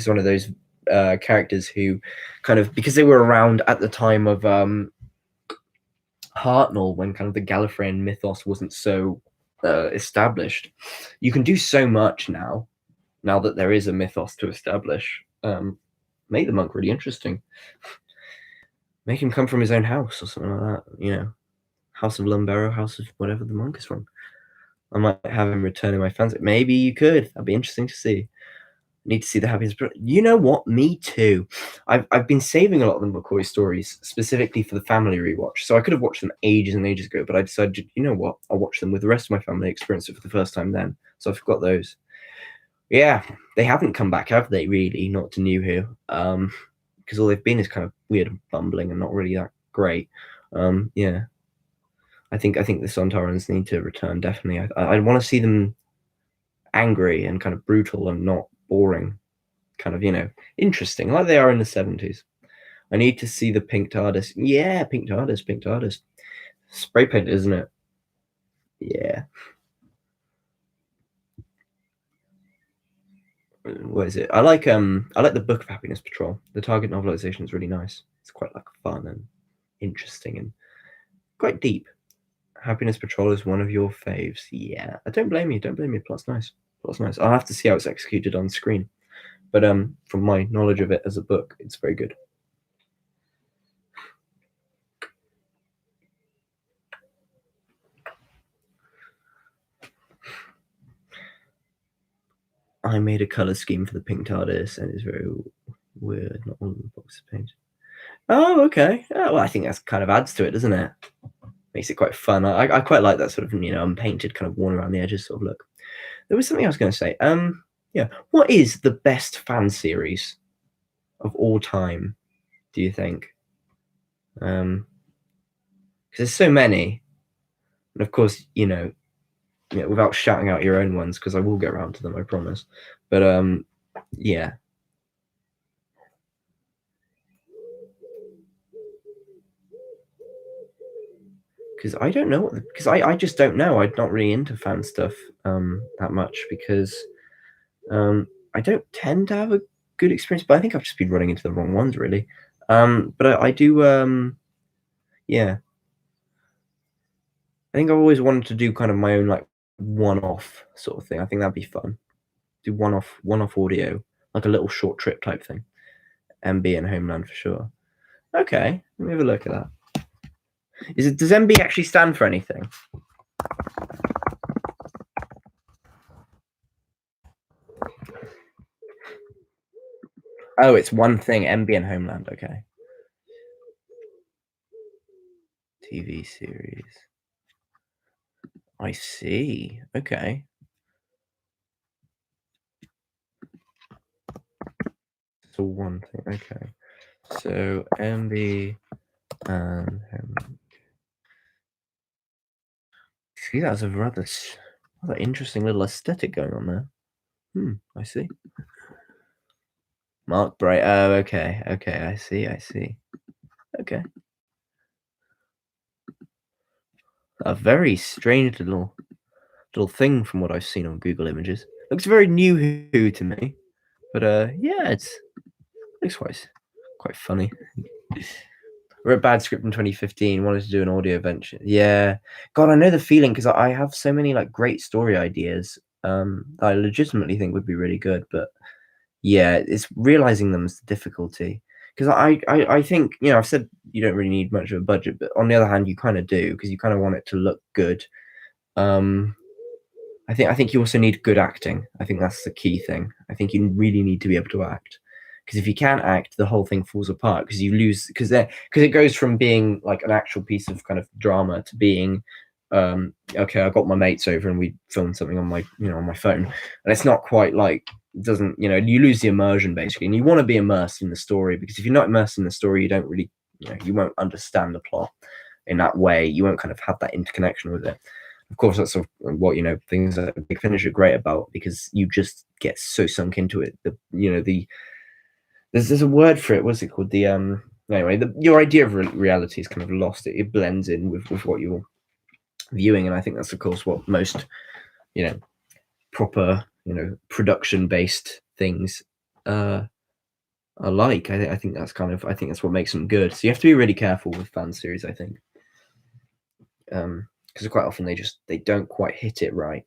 one of those characters who kind of, because they were around at the time of Hartnell, when kind of the Gallifreyan mythos wasn't so established. You can do so much now that there is a mythos to establish. Make the monk really interesting. Make him come from his own house or something like that. House of Lumbero, house of whatever the monk is from. I might have him return in my fans. Maybe you could. That'd be interesting to see. Need to see the happiest. You know what? Me too. I've been saving a lot of the McCoy stories specifically for the family rewatch. So I could have watched them ages and ages ago, but I decided, you know what? I'll watch them with the rest of my family, experience it for the first time then. So I've got those. Yeah, they haven't come back, have they? Really, not to New Who. Because all they've been is kind of weird and bumbling and not really that great. Yeah. I think the Sontarans need to return, definitely. I want to see them angry and kind of brutal and not boring, kind of, interesting, like they are in the 70s. I need to see the pink TARDIS. Yeah, pink TARDIS. Spray paint, isn't it? Yeah. What is it? I like the Book of Happiness Patrol. The Target novelization is really nice. It's quite like fun and interesting and quite deep. Happiness Patrol is one of your faves. Yeah, I don't blame you. Plot's nice. I'll have to see how it's executed on screen, but from my knowledge of it as a book, it's very good. I made a color scheme for the pink TARDIS, and it's very weird. Not all of the boxes painted. Oh, okay. Oh, well, I think that kind of adds to it, doesn't it? Makes it quite fun. I quite like that sort of unpainted, kind of worn around the edges sort of look. There was something I was going to say. Yeah. What is the best fan series of all time, do you think? Because there's so many, and of course, without shouting out your own ones, because I will get around to them, I promise. But yeah. Because I don't know because I just don't know. I'm not really into fan stuff that much, because I don't tend to have a good experience, but I think I've just been running into the wrong ones, really. But I do yeah. I think I've always wanted to do kind of my own like one-off sort of thing. I think that'd be fun. Do one-off audio, like a little short trip type thing. MB and Homeland for sure. Okay, let me have a look at that. Does MB actually stand for anything? Oh, it's one thing, MB and Homeland, okay. TV series. I see. Okay. So one thing, okay. So MB and Homeland. See, that's a rather interesting little aesthetic going on there. I see. Mark Bright. Oh, okay. I see. Okay. A very strange little little thing from what I've seen on Google Images. Looks very New Who to me, but yeah, it looks quite funny. Wrote Bad Script in 2015. Wanted to do an audio venture. Yeah, God, I know the feeling because I have so many like great story ideas. I legitimately think would be really good, but yeah, it's realizing them is the difficulty. Because I think I've said you don't really need much of a budget, but on the other hand, you kind of do because you kind of want it to look good. I think you also need good acting. I think that's the key thing. I think you really need to be able to act. Because if you can't act, the whole thing falls apart. Because you lose. Because it goes from being like an actual piece of kind of drama to being, okay, I got my mates over and we filmed something on my on my phone, and it's not quite like doesn't you lose the immersion basically, and you want to be immersed in the story because if you're not immersed in the story, you don't really you won't understand the plot in that way. You won't kind of have that interconnection with it. Of course, that's sort of what things that Big Finish are great about because you just get so sunk into it. There's a word for it. What's it called? Anyway, your idea of reality is kind of lost. It blends in with what you're viewing, and I think that's of course what most proper production based things are like. I think that's what makes them good. So you have to be really careful with fan series, I think. Because quite often they don't quite hit it right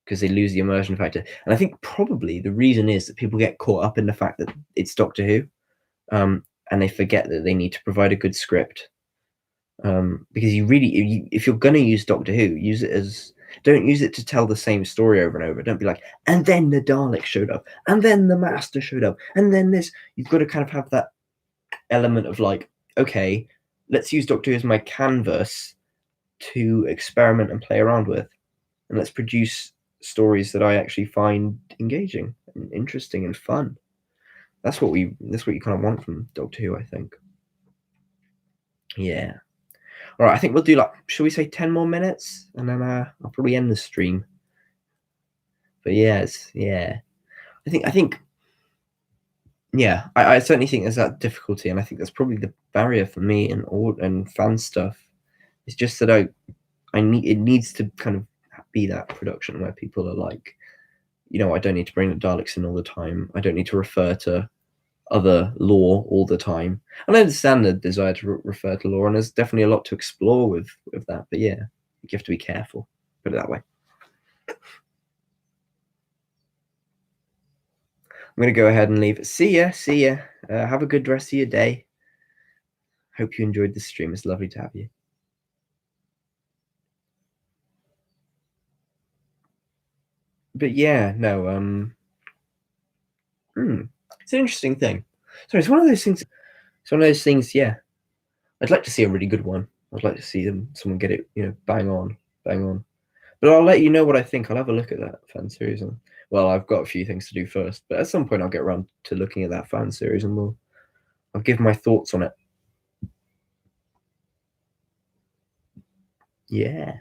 because they lose the immersion factor. And I think probably the reason is that people get caught up in the fact that it's Doctor Who, and they forget that they need to provide a good script. Because if you're going to use Doctor Who, don't use it to tell the same story over and over. Don't be like, and then the Dalek showed up, and then the Master showed up, and then this. You've got to kind of have that element of like, okay, let's use Doctor Who as my canvas to experiment and play around with, and let's produce stories that I actually find engaging and interesting and fun. That's what you kind of want from Doctor Who, I think. Yeah. All right, I think we'll do shall we say 10 more minutes, and then I'll probably end the stream. But yes, yeah, I think, yeah, I certainly think there's that difficulty, and I think that's probably the barrier for me and fan stuff. It's just that it needs to kind of be that production where people are like, I don't need to bring the Daleks in all the time. I don't need to refer to other lore all the time. And I understand the desire to refer to lore, and there's definitely a lot to explore with that. But yeah, you have to be careful. Put it that way. I'm going to go ahead and leave. See ya. Have a good rest of your day. Hope you enjoyed the stream. It's lovely to have you. But yeah, no, it's an interesting thing. So it's one of those things. Yeah, I'd like to see a really good one. I'd like to see someone get it, bang on. But I'll let you know what I think. I'll have a look at that fan series. Well, I've got a few things to do first, but at some point I'll get around to looking at that fan series and I'll give my thoughts on it. Yeah.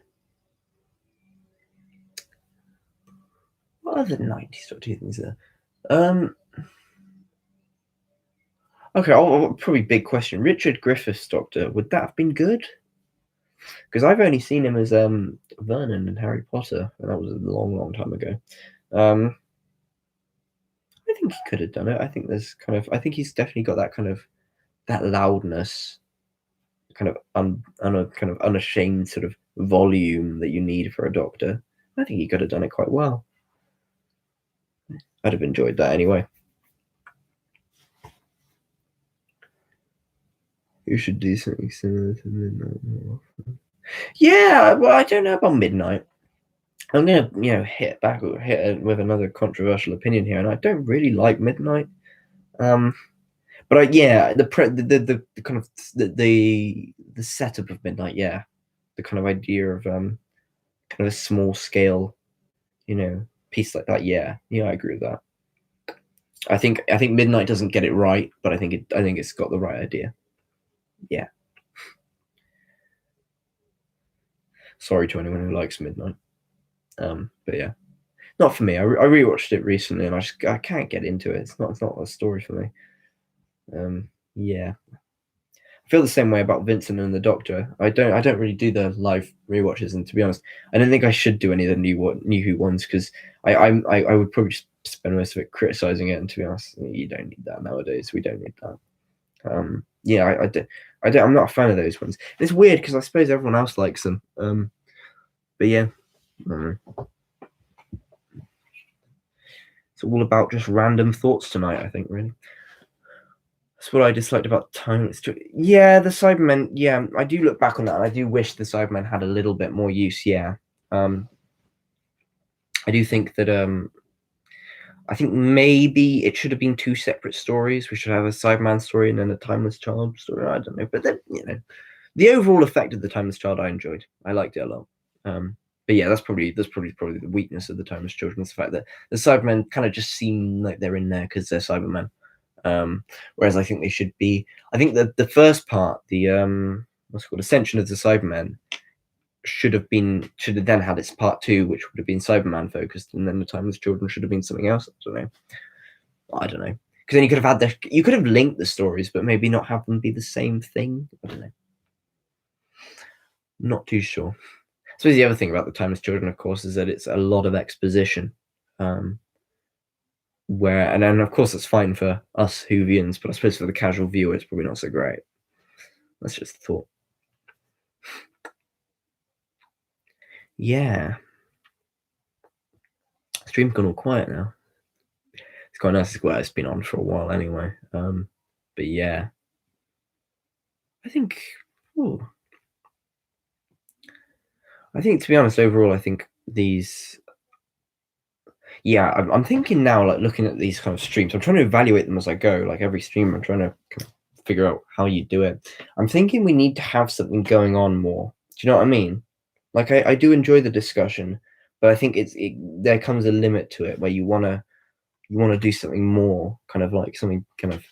What other 90s Doctor Who things there? Okay, probably big question. Richard Griffiths Doctor, would that have been good? Because I've only seen him as Vernon in Harry Potter, and that was a long time ago. I think he could have done it. I think he's definitely got that kind of that loudness, kind of unashamed sort of volume that you need for a Doctor. I think he could have done it quite well. I'd have enjoyed that anyway. You should do something similar to Midnight more often. Yeah, well, I don't know about Midnight. I'm gonna, hit with another controversial opinion here, and I don't really like Midnight. But the kind of the setup of Midnight, yeah, the kind of idea of kind of a small scale, piece like that, yeah, I agree with that. I think Midnight doesn't get it right, but I think it's got the right idea. Yeah. Sorry to anyone who likes Midnight. But yeah, not for me. I rewatched it recently, and I can't get into it. It's not a story for me. Yeah. I feel the same way about Vincent and the Doctor. I don't really do the live rewatches, and to be honest, I don't think I should do any of the new Who ones, because I would probably just spend most of it criticizing it. And to be honest, you don't need that nowadays. We don't need that. Yeah, I'm not a fan of those ones. It's weird because I suppose everyone else likes them. But yeah, it's all about just random thoughts tonight, I think, really. That's what I disliked about Time. Yeah, the Cybermen. Yeah, I do look back on that, and I do wish the Cybermen had a little bit more use. Yeah, I do think that I think maybe it should have been 2 separate stories. We should have a Cyberman story and then a Timeless Child story. I don't know, but then the overall effect of the Timeless Child I enjoyed. I liked it a lot. But yeah, that's probably the weakness of the Timeless Children, is the fact that the Cybermen kind of just seem like they're in there because they're Cybermen. Whereas I think they should be. I think that the first part, the what's it called, Ascension of the Cybermen, should have then had its part 2, which would have been Cyberman focused, and then the Timeless Children should have been something else. I don't know. Because then you could have linked the stories, but maybe not have them be the same thing. I don't know. Not too sure. I suppose the other thing about the Timeless Children, of course, is that it's a lot of exposition. And then of course it's fine for us Whovians, but I suppose for the casual viewer it's probably not so great. That's just a thought. Yeah. Stream's gone all quiet now. It's quite nice. It's been on for a while anyway. But yeah, I think. I think, to be honest, overall, I think these. Yeah, I'm thinking now, like looking at these kind of streams, I'm trying to evaluate them as I go. Like every stream, I'm trying to kind of figure out how you do it. I'm thinking we need to have something going on more. Do you know what I mean? Like I do enjoy the discussion, but I think there comes a limit to it where you wanna do something more, kind of like something kind of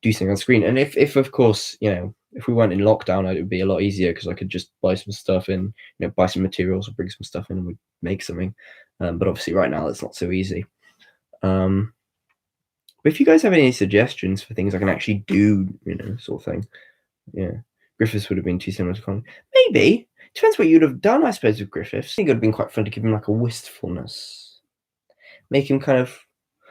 do something on screen. And if of course, if we weren't in lockdown, it would be a lot easier because I could just buy some stuff in, buy some materials or bring some stuff in and we'd make something. But obviously right now it's not so easy. But if you guys have any suggestions for things I can actually do, sort of thing. Yeah. Griffiths would have been too similar to Con. Maybe. Depends what you'd have done, I suppose, with Griffiths. I think it would have been quite fun to give him like a wistfulness. Make him kind of.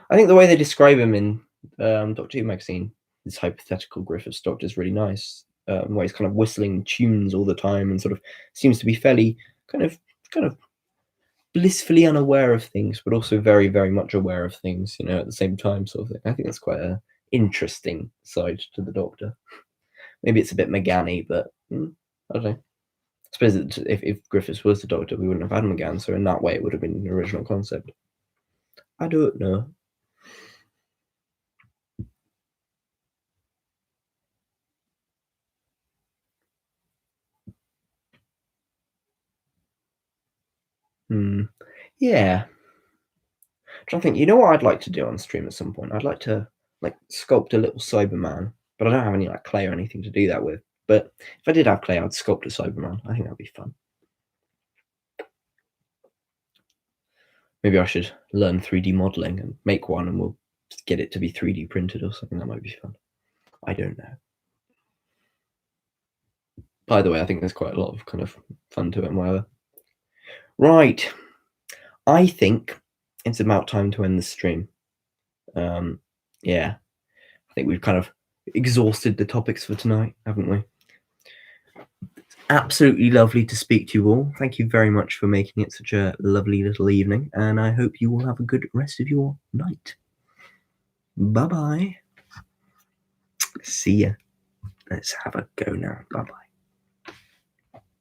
I think the way they describe him in Doctor Who magazine, this hypothetical Griffiths Doctor, is really nice. Where he's kind of whistling tunes all the time and sort of seems to be fairly kind of blissfully unaware of things, but also very, very much aware of things, at the same time, sort of thing. I think that's quite an interesting side to the Doctor. Maybe it's a bit McGanny, but I don't know. I suppose if Griffiths was the Doctor, we wouldn't have had McGann, so in that way it would have been an original concept. I don't know. Yeah. I'm trying to think. You know what I'd like to do on stream at some point? I'd like to sculpt a little Cyberman, but I don't have any clay or anything to do that with. But if I did have clay, I'd sculpt a Cyberman. I think that'd be fun. Maybe I should learn 3D modeling and make one, and we'll get it to be 3D printed or something. That might be fun. I don't know. By the way, I think there's quite a lot of kind of fun to it and whatever. Right. I think it's about time to end the stream. Yeah. I think we've kind of exhausted the topics for tonight, haven't we? It's absolutely lovely to speak to you all. Thank you very much for making it such a lovely little evening, and I hope you all have a good rest of your night. Bye-bye. See ya. Let's have a go now. Bye-bye.